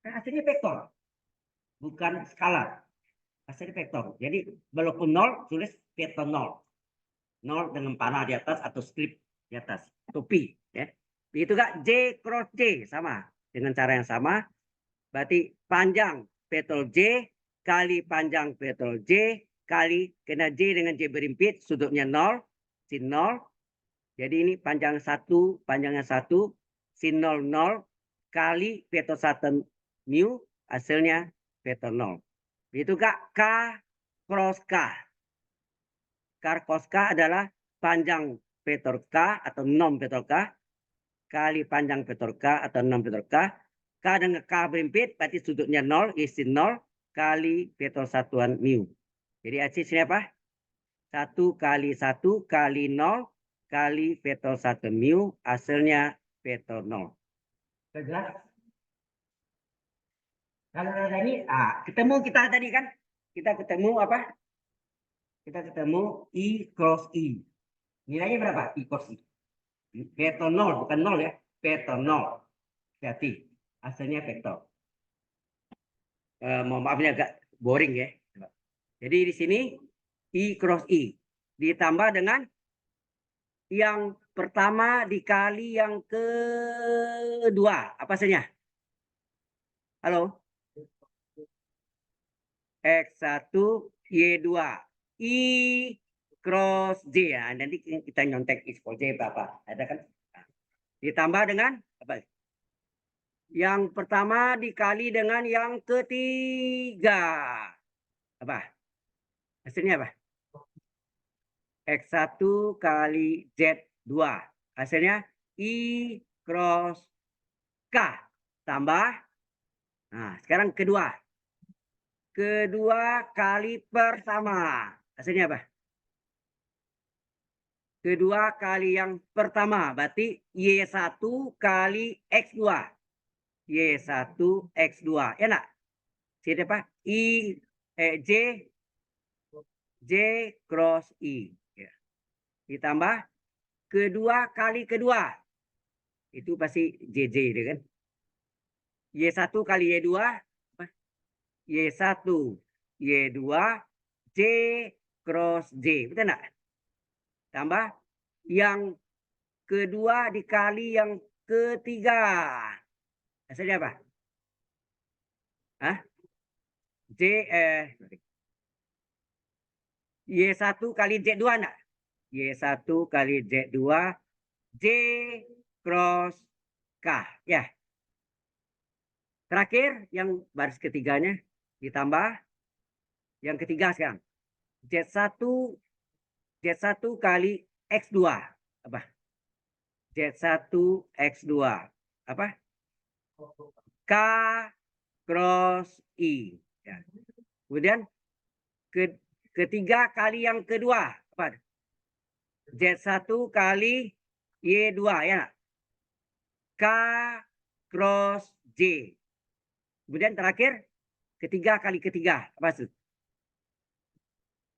Nah, hasilnya vektor, bukan skalar. Hasilnya vektor. Jadi walaupun 0 tulis vektor 0. 0 dengan panah di atas atau strip di atas. Topi ya. Itu Kak, J cross J sama dengan cara yang sama. Berarti panjang vektor J kali panjang vektor J kali kena J dengan J berimpit sudutnya 0 sin 0. Jadi ini panjangnya 1 sin 0 kali vektor satuan mu hasilnya vektor 0. Itu Kak, K cross K. K cross K adalah panjang vektor K atau nom vektor K kali panjang vektor K atau nom vektor K. K dengan K berimpit berarti sudutnya 0 isi 0 kali vektor satuan mu. Jadi hasilnya apa? 1 kali 1 kali 0 kali vektor 1 mu, hasilnya vektor 0. Jelas? Kalau ada ini, ketemu kita tadi kan? Kita ketemu apa? Kita ketemu I cross I. Nilainya berapa? I cross I. Vektor 0, bukan 0 ya. Vektor 0. Hati. Hasilnya vektor. Mohon maaf ini agak boring ya. Jadi di sini I cross I. Ditambah dengan yang pertama dikali yang kedua. Apa hasilnya? Halo? X1 Y2 I cross J ya. Nanti kita nyontek I cross J berapa? Ada kan? Ditambah dengan apa? Yang pertama dikali dengan yang ketiga. Apa? Hasilnya apa? X1 kali Z2. Hasilnya I cross K. Tambah. Nah, sekarang kedua. Kedua kali pertama. Hasilnya apa? Kedua kali yang pertama. Berarti Y1 kali X2. Y1 X2. Ya enggak? Sini apa? J cross I. Ya. Ditambah kedua kali kedua. Itu pasti JJ deh kan. Y1 kali Y2. Y1 Y2 J cross J. Betul enggak? Tambah yang kedua dikali yang ketiga. Hasilnya apa? Hah? Y1 kali Z2 enggak? Y1 kali Z2 J cross K. Ya. Terakhir yang baris ketiganya ditambah yang ketiga sekarang. Z1 kali X2. Apa? Z1 X2. Apa? K cross I. Ya. Kemudian ketiga kali yang kedua. Apa? Z1 kali Y2 ya. K cross J. Kemudian terakhir ketiga kali ketiga. Apa maksud?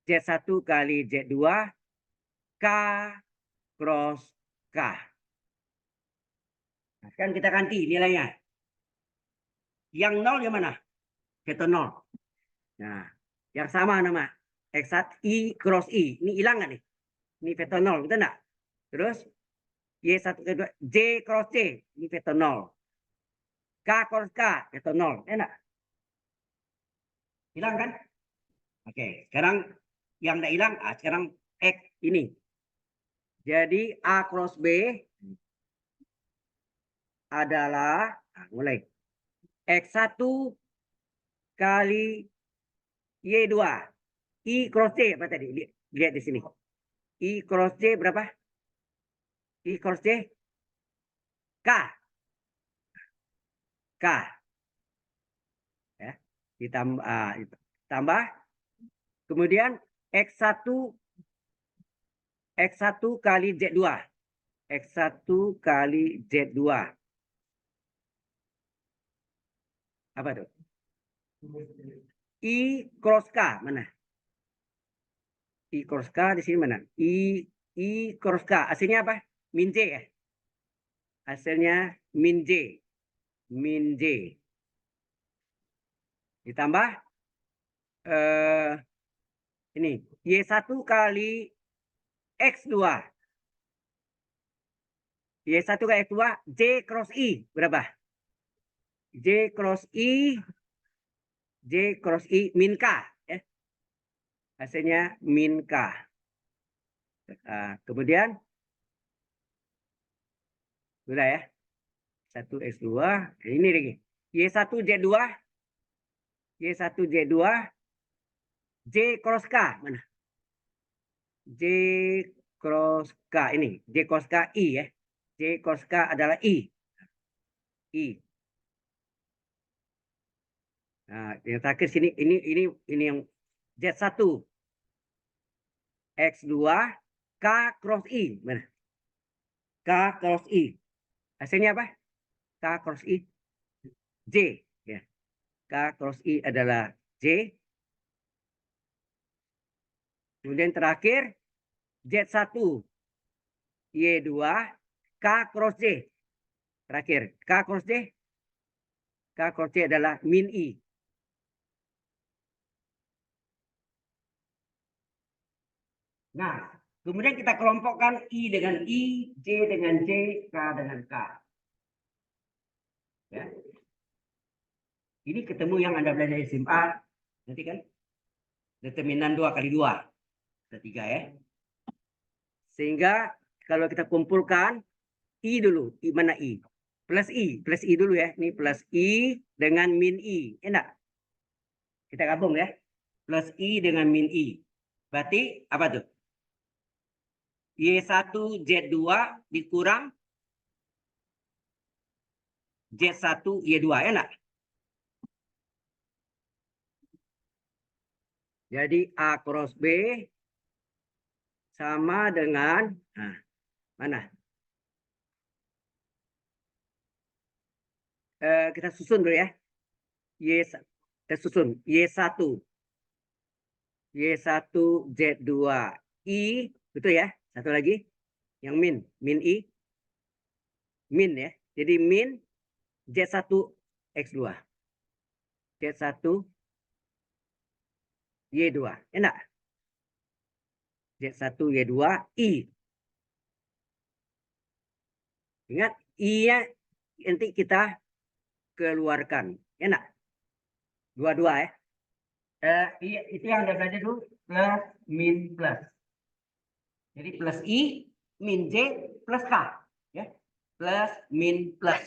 Z1 kali Z2 K cross K. Nah, sekarang kita ganti nilainya. Yang 0 yang mana? Vektor 0. Nah, yang sama nama. X1 I cross I. Ini hilang nggak nih? Ini vektor 0. Betul nggak? Terus Y1 kedua J cross J. Ini vektor 0. K cross K. Vektor 0. Enak? Hilang kan? Oke. Sekarang yang tidak hilang. Sekarang X ini. Jadi A cross B adalah mulai X1 kali Y2. I cross J apa tadi? Lihat di sini. I cross J berapa? I cross J K. K. Ya. Ditambah. Kemudian X1 kali Z2. X1 kali Z2. Apa tuh? I cross K mana? I cross K di sini mana? I cross K. Hasilnya apa? Min J ya. Hasilnya min J. Min J. Ditambah ini Y1 kali X2. Y1 kali X2 J cross I berapa? J cross I min K ya. Hasilnya min K. Kemudian sudah ya. 1x2 ini lagi. Y1Z2 Y1Z2 J cross K mana? J cross K ini. J cross K I ya. J cross K adalah I. I. Nah, yang terakhir sini ini yang Z1. X2 K cross I. Mana? K cross I. Hasilnya apa? K cross I. J. Ya. K cross I adalah J. Kemudian terakhir Z1 Y2 K cross J. Terakhir K cross J. K cross J adalah min I. Nah, kemudian kita kelompokkan I dengan I, J dengan J, K dengan K. Ya. Ini ketemu yang Anda belajar di SMA. Nanti kan determinan 2 kali 2. Ada 3 ya. Sehingga kalau kita kumpulkan I dulu. I mana I? Plus I. Plus I dulu ya. Ini plus I dengan min I. Enak. Kita gabung ya. Plus I dengan min I. Berarti apa tuh? Y1 Z2 dikurang Z1 Y2. Enak. Jadi A cross B sama dengan, nah, mana? Kita susun dulu ya. Kita susun. Y1 Z2 I, betul ya? Satu lagi. Yang min I. Min ya. Jadi min Z1 X2. Z1 Y2. Enak. Z1 Y2 I. Ingat, I-nya nanti kita keluarkan. Enak. Dua-dua ya. Itu yang Anda belajar dulu. Plus, min, plus. Jadi plus I, min J, plus K. Ya. Plus, min, plus.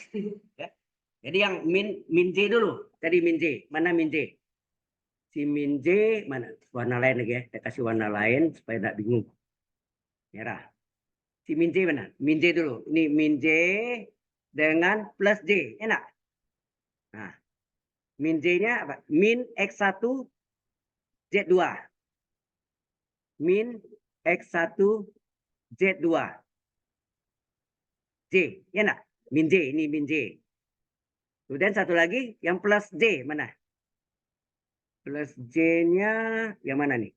Ya. Jadi yang min J dulu. Tadi min J. Mana min J? Si min J, mana? Warna lain lagi ya. Saya kasih warna lain supaya tidak bingung. Merah. Si min J mana? Min J dulu. Ini min J dengan plus J. Enak. Nah, min J-nya apa? Min X1 Z2. Min X1 Z2. J. Enak. Min J. Ini min J. Kemudian satu lagi yang plus J. Mana? Plus J-nya yang mana nih?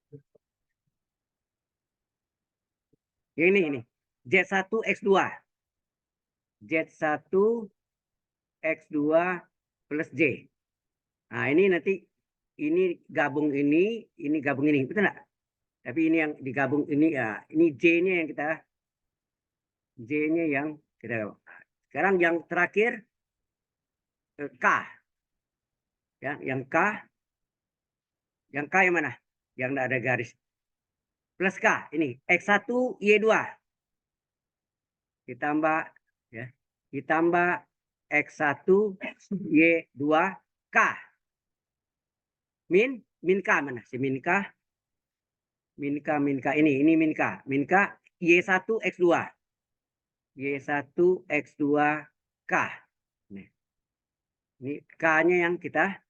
Ini. Z1 X2. Z1 X2 plus J. Nah, ini nanti ini gabung ini gabung ini. Betul enggak? Tapi ini yang digabung ini ya, ini J-nya yang kita J-nya yang kita. Sekarang yang terakhir K. Ya, yang K. Yang K yang mana? Yang enggak ada garis. Plus K ini X1 Y2. Ditambah ya. Ditambah X1 Y2 K. Min K mana? Si min K. Min K ini min K. Min K Y1 X2. Y1 X2 K. Nih. Ini K-nya yang kita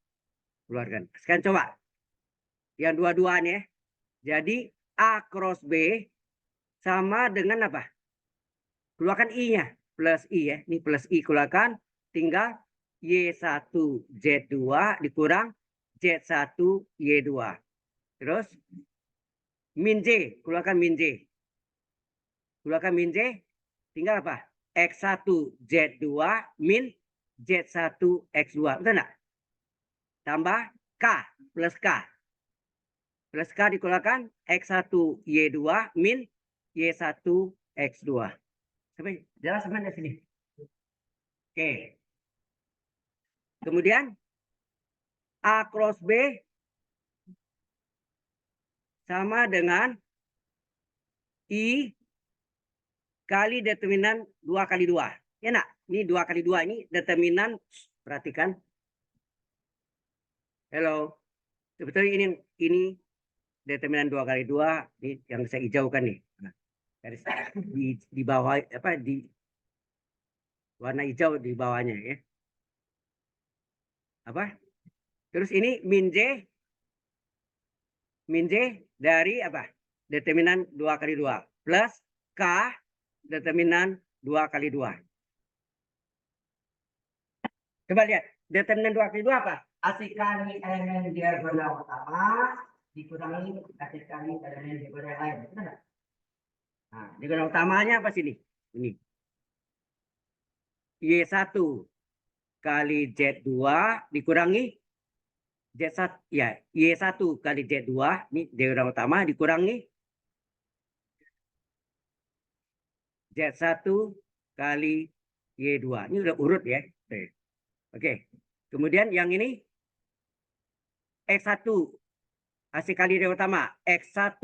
keluarkan. Sekarang coba. Yang dua-duanya ya. Jadi A cross B sama dengan apa? Keluarkan I-nya. Plus I ya. Ini plus I keluarkan. Tinggal Y1 Z2 dikurang Z1 Y2. Terus min J. Keluarkan min J. Keluarkan min J. Tinggal apa? X1 Z2 min Z1 X2. Betul enggak? Tambah K plus K. Plus K dikeluarkan X1 Y2 min Y1 X2. Sampai jelas sampai sini. Oke. Kemudian A cross B sama dengan I kali determinan 2 kali 2. Ya nak? Ini 2 kali 2 ini determinan, perhatikan. Hello. Sebetulnya ini determinan 2 kali 2 ini yang saya hijaukan nih. Nah, garis di bawah apa di warna hijau di bawahnya ya. Apa? Terus ini min J dari apa? determinan 2 kali 2 plus K determinan 2 kali 2. Coba lihat, determinan 2 kali 2 apa? AC kali elemen diagonal utama dikurangi AC kali elemen diagonal lain. Betul? Nah, diagonal utamanya apa sini? Ini. Y1 kali Z2 dikurangi Z1 ya, Y1 kali Z2 ini diagonal utama dikurangi Z1 kali Y2. Ini udah urut ya. Oke. Kemudian yang ini X1 AC kali diagonal utama X1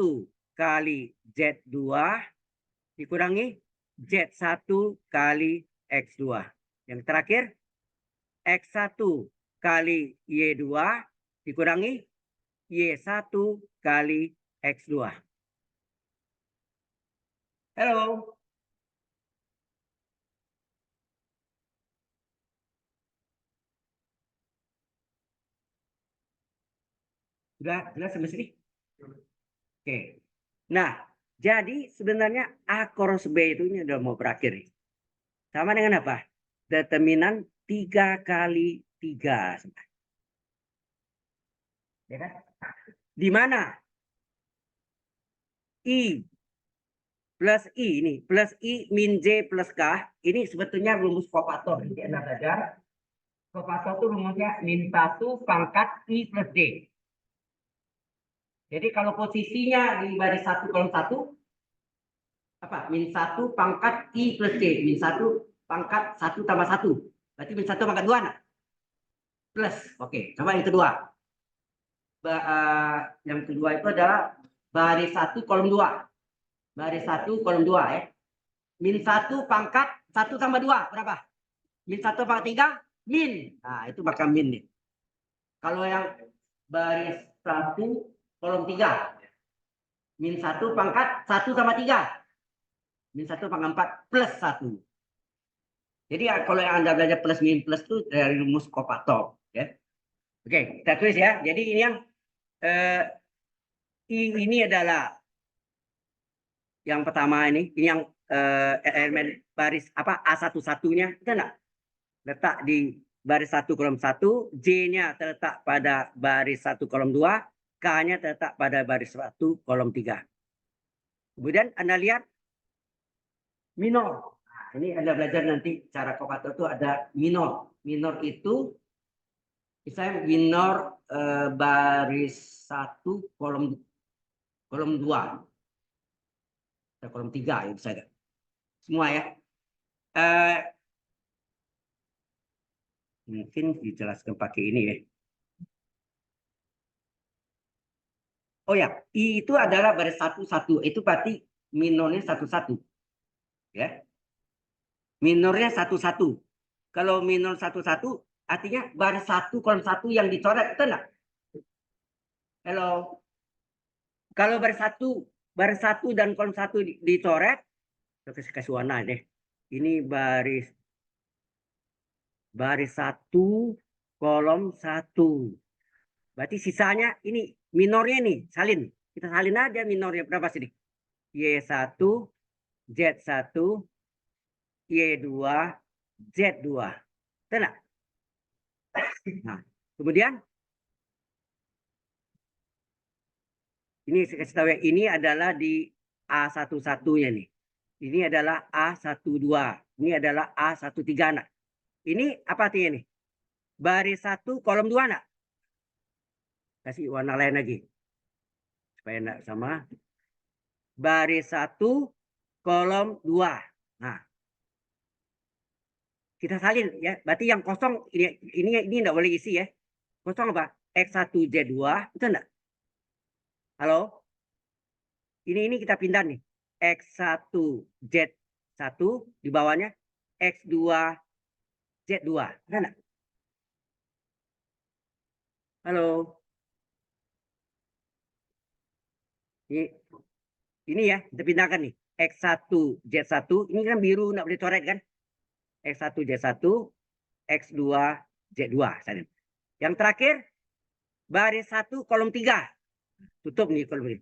kali Z2 dikurangi Z1 kali X2. Yang terakhir X1 kali Y2 dikurangi Y1 kali X2. Halo. Sudah jelas sampai sini? Oke. Nah, jadi sebenarnya A cross B itu ini udah mau berakhir. Sama dengan apa? Determinan 3 kali 3. Ya kan? Di mana I plus I ini, plus I min J plus K, ini sebetulnya rumus Kopator. Ini Anda belajar. Kopator itu rumusnya min 1 pangkat I plus J. Jadi kalau posisinya di baris 1 kolom 1, apa? Min 1 pangkat I plus J. Min 1 pangkat 1 tambah 1. Berarti min 1 pangkat 2. Nah? Plus. Oke, coba yang kedua. Yang kedua itu adalah baris 1 kolom 2. Baris 1 kolom 2 ya. Min 1 pangkat 1 tambah 2. Berapa? Min 1 pangkat 3. Min. Nah, itu maka min nih. Kalau yang baris 1 kolom 3. Min 1 pangkat 1 tambah 3. Min 1 pangkat 4 plus 1. Jadi kalau yang Anda belajar plus min plus itu dari rumus Kopator. Ya. Oke, kita tulis ya. Jadi ini yang ini adalah yang pertama ini yang elemen baris apa A1-1-nya, kita enggak letak di baris 1 kolom 1, J-nya terletak pada baris 1 kolom 2, K-nya terletak pada baris 1 kolom 3. Kemudian Anda lihat minor. Nah, ini Anda belajar nanti cara Kopator itu ada minor. Minor itu misalnya minor baris 1 kolom 2. Kolom 3 ya bisa enggak? Semua ya. Mungkin dijelaskan pakai ini ya. Oh ya, I itu adalah baris 1-1. Itu berarti minornya 1-1. Ya. Minornya 1-1. Kalau minor 1-1 artinya baris 1 kolom 1 yang dicoret, betul enggak? Halo. Kalau baris 1 dan kolom 1 dicoret, kasih warna deh. Ini baris 1 kolom 1. Berarti sisanya ini minornya nih, salin. Kita salin aja minornya berapa sih? Y1, Z1, Y2, Z2. Betul? Nah, kemudian ini saya kasih tahu ya, ini adalah di A11-nya nih. Ini adalah A12. Ini adalah A13. Nah, ini apa artinya nih? Baris 1 kolom 2 nak. Kasih warna lain lagi. Supaya enggak sama. Baris 1 kolom 2. Nah. Kita salin ya. Berarti yang kosong ini enggak boleh isi ya. Kosong apa? X1 Z2 itu enggak? Halo? Ini kita pindah nih. X1 Z1 di bawahnya X2 Z2. Kan enggak? Halo? Ini ya, kita pindahkan nih. X1 Z1, ini kan biru enggak boleh coret kan? X1 Z1, X2 Z2. Yang terakhir baris 1 kolom 3. Tutup nih kolom ini.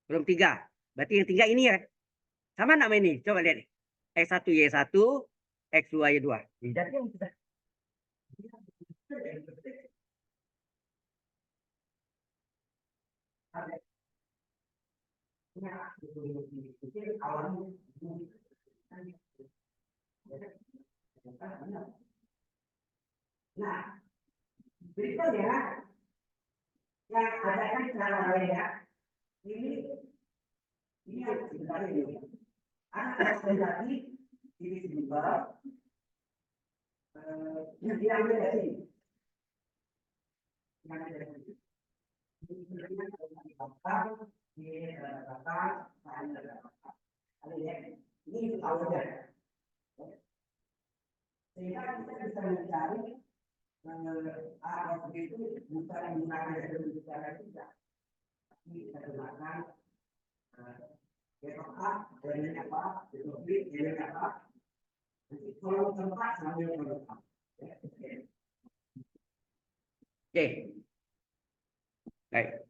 Kolom 3. Berarti yang tinggal ini ya. Sama nama ini. Coba lihat nih. X1 Y1, X2 Y2. Jadi yang kita nah, berikutnya yang ada kan cara lain ya. Ini harus sebentar ini. Ada terjadi ini sebentar. Yang diambil dari sini. Yang ada dari sini. Ini tahu ya. Sehingga kita bisa mencari arah itu bukan menggunakan dari bicara tidak. Tapi kita gunakan apa, dari apa, dari apa. Nanti kalau tempat sambil menetap. Oke. Baik.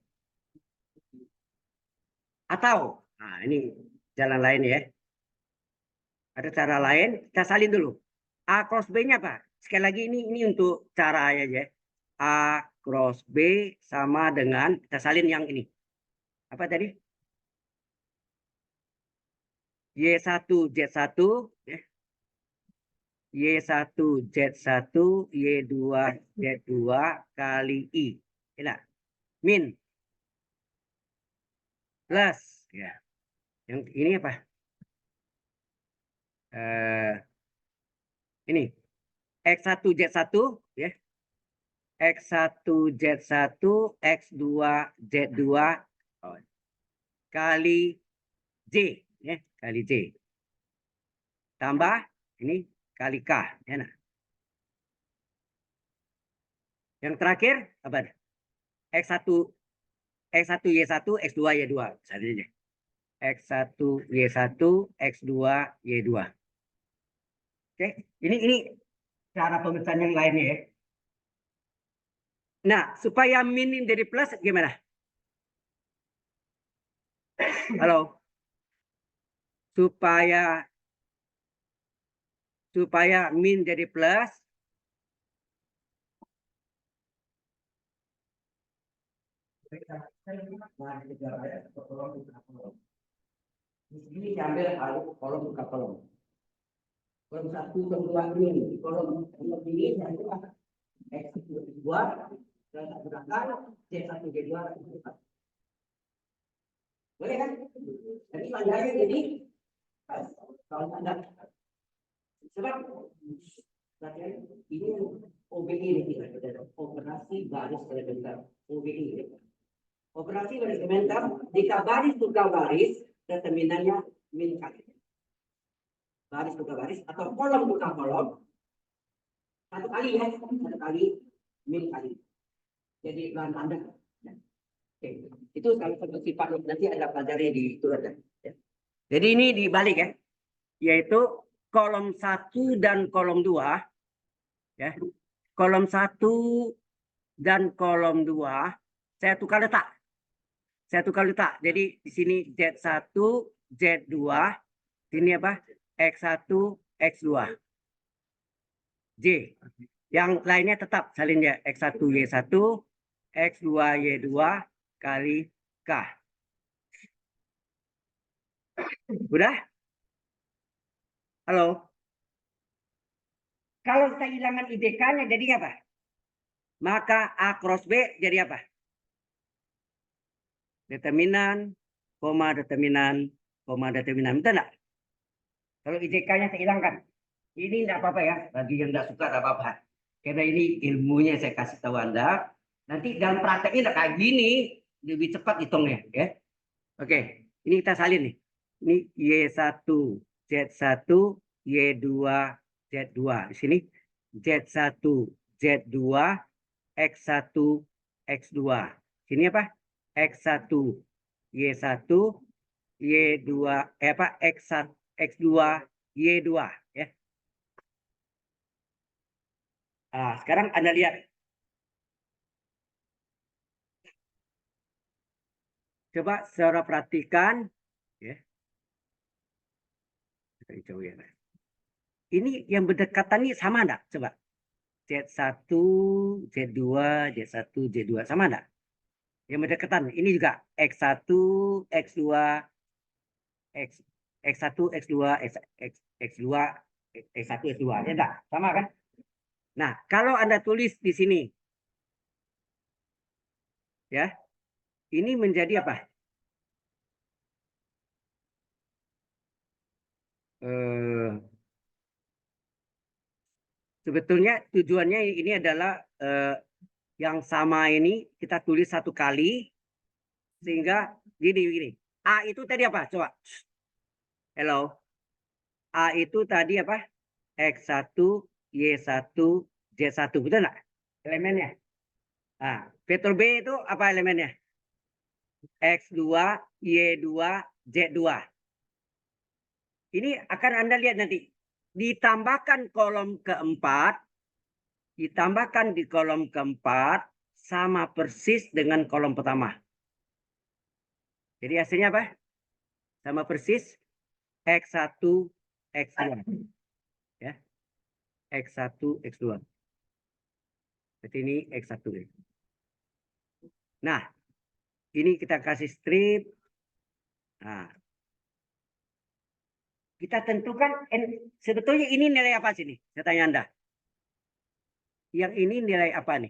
Atau, nah ini jalan lain ya. Ada cara lain, kita salin dulu. A cross B-nya apa? Sekali lagi ini untuk cara aja. A cross B sama dengan, kita salin yang ini. Apa tadi? Y1 Z1 ya. Y1 Z1 Y2 Z2 kali I. Enak. Min plus ya. Yang ini apa? Ini X1 Z1 ya. X1 Z1 X2 Z2 kali J ya, kali J. Tambah ini kali K ya. Nah. Yang terakhir apa? X1 X1 Y1 X2 Y2 saja. X1 Y1 X2 Y2. Oke, ini cara pemecahan yang lainnya ya. Nah, supaya min dari plus gimana? Halo. Supaya min jadi plus, ini diambil kolom buka kolom. Kolom 1, kolom 2 ini, kolom ini yang itu X2 berangkat C1 G2. Boleh kan? Jadi panjangnya jadi kalau ada sebab ini OBI ini operasi baris elementar OBI. Operasi baris elementar jika baris buka baris determinannya min kali. Baris buka baris atau kolom buka kolom satu kali ya, satu kali min kali. Jadi bahan tanda. Oke. Itu kalau sifat nanti ada pelajari di itu ada. Jadi ini dibalik ya, yaitu kolom 1 dan kolom 2 ya. Kolom 1 dan kolom 2 saya tukar letak. Jadi di sini Z1, Z2, sini apa? X1, X2. J. Yang lainnya tetap salinnya X1 Y1, X2 Y2 kali K. Udah? Halo? Kalau kita hilangkan IDK-nya jadi apa? Maka A cross B jadi apa? Determinan, koma determinan, koma determinan. Betul enggak? Kalau IDK-nya saya hilangkan. Ini enggak apa-apa ya. Bagi yang enggak suka enggak apa-apa. Karena ini ilmunya saya kasih tahu Anda. Nanti dalam prakteknya enggak kayak gini. Lebih cepat hitungnya. Ya. Oke. Ini kita salin nih. Ini Y1, Z1, Y2, Z2. Di sini Z1, Z2, X1, X2. Sini apa? X1, Y1, Y2, apa? X1, X2, Y2. Ya. Nah, sekarang Anda lihat. Coba saudara perhatikan. Hijau ya. Ini yang berdekatan ini sama enggak? Coba. Z1, Z2, Z1, Z2 sama enggak? Yang berdekatan. Ini juga X1, X2, X, X1, X2, X2, X1, X2. Ya enggak? Sama kan? Nah, kalau Anda tulis di sini, ya, ini menjadi apa? Sebetulnya tujuannya ini adalah yang sama ini kita tulis satu kali sehingga gini. A itu tadi apa? Coba. Hello. A itu tadi apa? X1, Y1, Z1. Betul nggak? Elemennya. Nah, vektor B itu apa elemennya? X2, Y2, Z2. Ini akan Anda lihat nanti. Ditambahkan kolom keempat, ditambahkan di kolom keempat, sama persis dengan kolom pertama. Jadi hasilnya apa? Sama persis X1, X2. Ya. X1, X2. Berarti ini X1. Nah, ini kita kasih strip. Nah, kita tentukan, sebetulnya ini nilai apa sini? Saya tanya Anda. Yang ini nilai apa nih?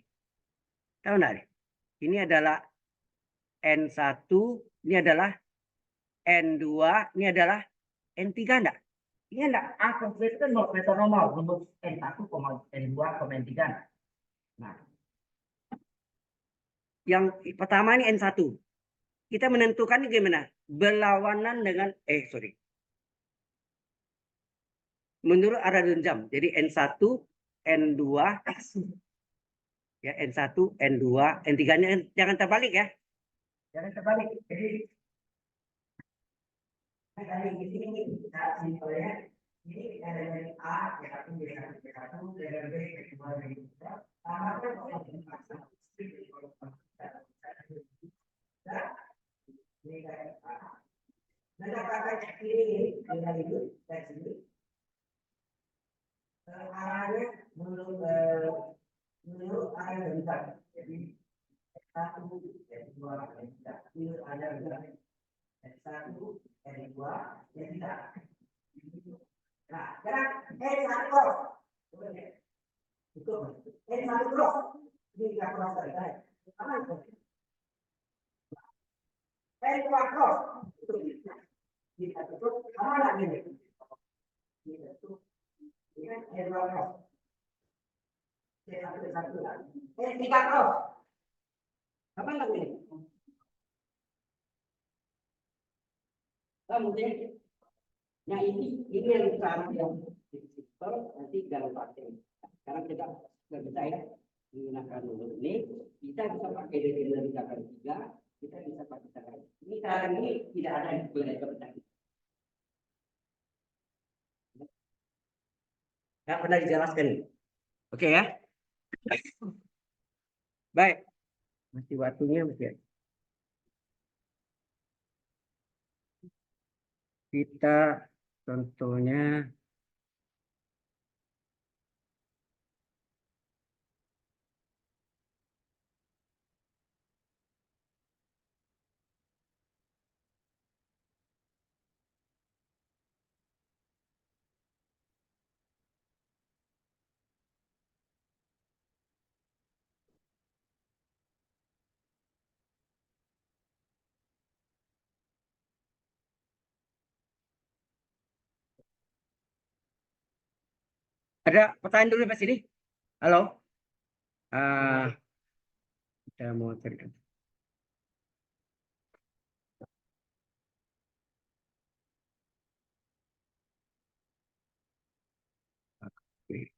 Tahu nggak nih? Ini adalah N1, ini adalah N2, ini adalah N3 enggak? Ini enggak? A komplit kan meter normal, rumus N1, N2, N3. Nah, yang pertama ini N1. Kita menentukan gimana? Berlawanan dengan, menurut arah jam. Jadi N1, N2, ya N1, N2, N3-nya jangan terbalik ya. Jangan terbalik. Jadi ini elemen A, B1, B1, B1, elemen B, B2, B2. Mendapatkan ini dengan itu dari sini arahnya menurut arah yang besar. Jadi satu, dua, tiga. Ini ada satu, dua, yang tidak. Nah, sekarang satu itu satu ini tidak cross tadi. Apa itu? Dua cross itu kita tutup sama lagi nih. Itu ini kan dua cross. Satu lagi. Tiga cross. Apa lagi nih? Kemudian, nah ini yang cara yang simple nanti jangan pakai. Sekarang kita bisa ya menggunakan ini. Kita bisa pakai dari cara 3, kita bisa pakai cara ini. Cara ini tidak ada yang boleh bertanya. Nggak pernah dijelaskan. Oke ya. Baik. Masih waktunya masih. Kita contohnya ada pertanyaan dulu Pak sini. Halo. Kita mau cari. Oke.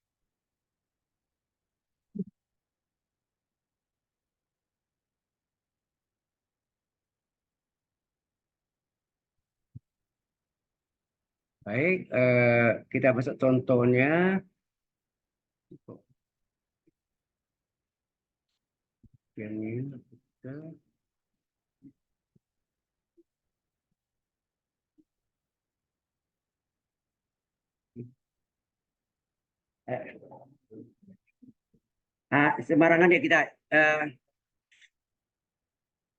Baik, kita masuk contohnya. Ini. Sembarangan ya kita.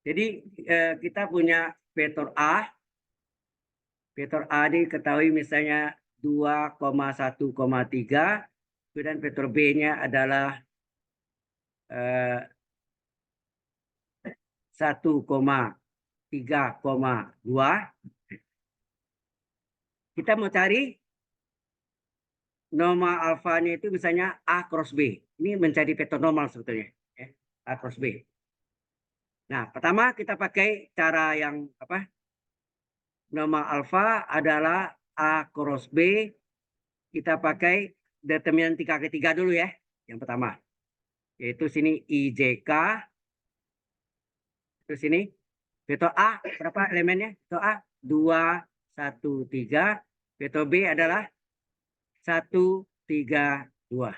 Jadi kita punya vektor A. Vektor A diketahui misalnya 2,1,3. Kemudian vektor B-nya adalah 1,3,2. Kita mau cari normal alfanya itu misalnya A cross B. Ini menjadi vektor normal sebetulnya. A cross B. Nah, pertama kita pakai cara yang apa? Normal alfa adalah A cross B. Kita pakai determinan tingkat ketiga dulu ya. Yang pertama. Yaitu sini IJK. Terus sini vektor A berapa elemennya? Vektor A 2, 1, 3. Vektor B adalah 1, 3, 2.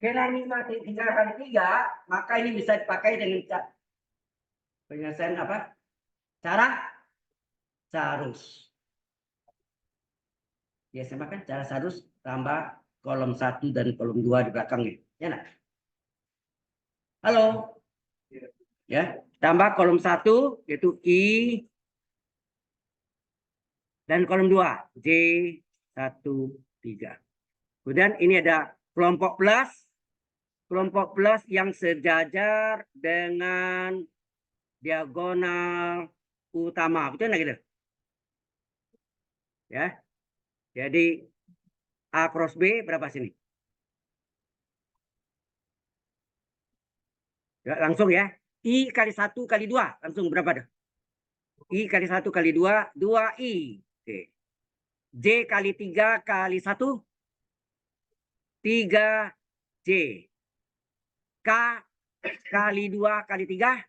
Karena ini 3 kali 3, maka ini bisa dipakai dengan penyelesaian apa? Cara Sarus. Biasa kan cara Sarus tambah kolom 1 dan kolom 2 di belakangnya. Ya nak? Halo. Ya, tambah kolom 1 yaitu I dan kolom 2 J 1, 3. Kemudian ini ada kelompok plus yang sejajar dengan diagonal utama. Betul nggak gitu? Ya. Jadi A cross B berapa sini? Ya, langsung ya. I kali 1 kali 2. Langsung berapa dah? I kali 1 kali 2, 2I. Oke. J kali 3 kali 1, 3J. K kali 2 kali 3,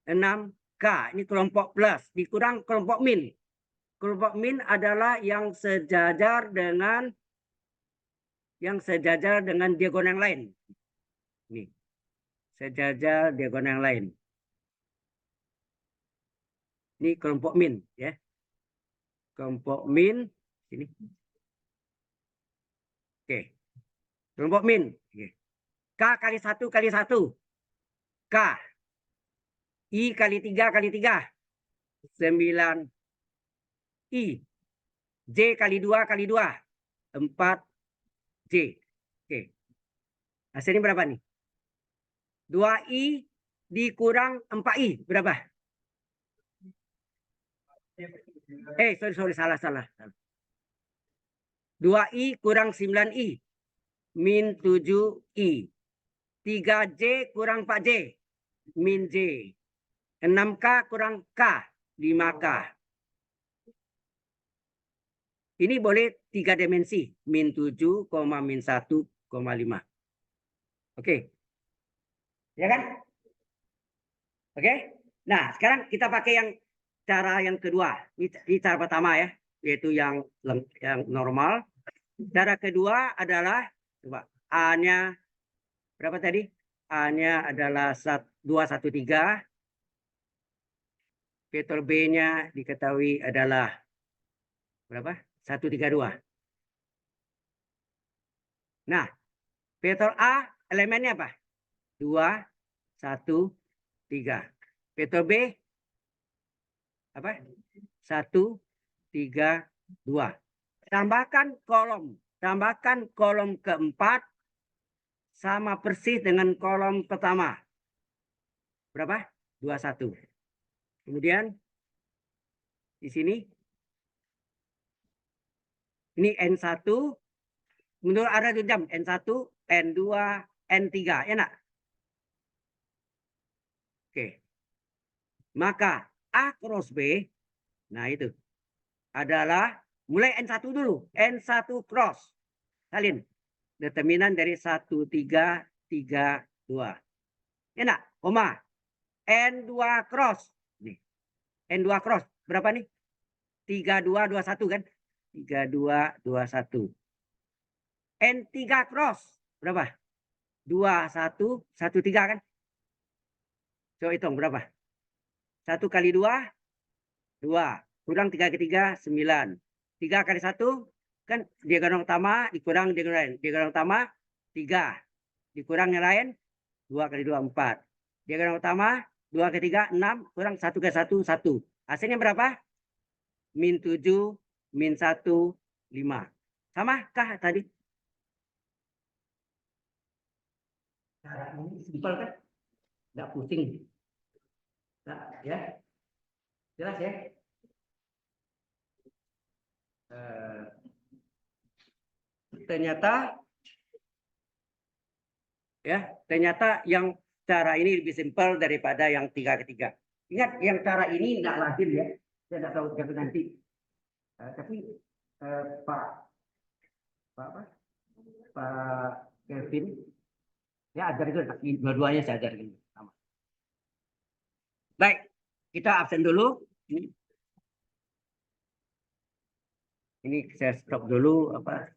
6K. Ini kelompok plus. Dikurang kelompok min. Kelompok min adalah yang sejajar dengan diagonal yang lain. Nih. Sejajar diagonal yang lain. Ini kelompok min ya. Kelompok min sini. Oke. Kelompok min. Oke. K kali 1 kali 1. K. I kali 3 kali 3. 9 I. J kali 2 kali 2. 4 J. Oke. Hasilnya berapa nih? 2I dikurang 4I. Berapa? Sorry. Salah. 2I kurang 9I. Min 7I. 3J kurang 4J. Min J. 6K kurang K. 5K. Ini boleh 3 dimensi. Min 7, min 1,5. Oke. Ya kan? Oke. Nah, sekarang kita pakai yang cara yang kedua. Ini cara pertama ya. Yaitu yang normal. Cara kedua adalah, coba, A-nya berapa tadi? A-nya adalah 213. Vektor B-nya diketahui adalah berapa? 132. Nah, vektor A elemennya apa? 2, 1, 3. Vektor B apa? 1, 3, 2. Tambahkan kolom keempat sama persis dengan kolom pertama. Berapa? 21. Kemudian di sini ini N1 menurut arah jam N1, N2, N3, enak. Oke. Maka A cross B, nah itu adalah mulai N1 dulu, N1 cross. Salin determinan dari 1, 3, 3, 2. Enak, koma. N2 cross. Nih. N2 cross berapa nih? 3, 2, 2, 1 kan? 3, 2, 2, 1. N3 cross berapa? 2, 1, 1, 3 kan? Coba hitung berapa? 1 kali 2, 2. Kurang 3 kali 3, 9. 3 kali 1, Kan diagonal utama dikurang diagonal lain. Diagonal utama 3. Dikurang yang lain 2 kali 2, 4. Diagonal utama 2 kali 3, 6. Kurang 1 kali 1, 1. Hasilnya berapa? Min 7, min 1, 5. Samakah tadi? Cara ini simpel kan? Nggak pusing. Nah, ya. Jelas ya? Ternyata yang cara ini lebih simpel daripada yang 3 ketiga. Ingat, yang cara ini tidak lazim ya. Saya tidak tahu nanti. Tapi Pak Kelvin, ya ajar itu dua-duanya saya ajar ini. Baik, kita absen dulu. Ini saya stop dulu apa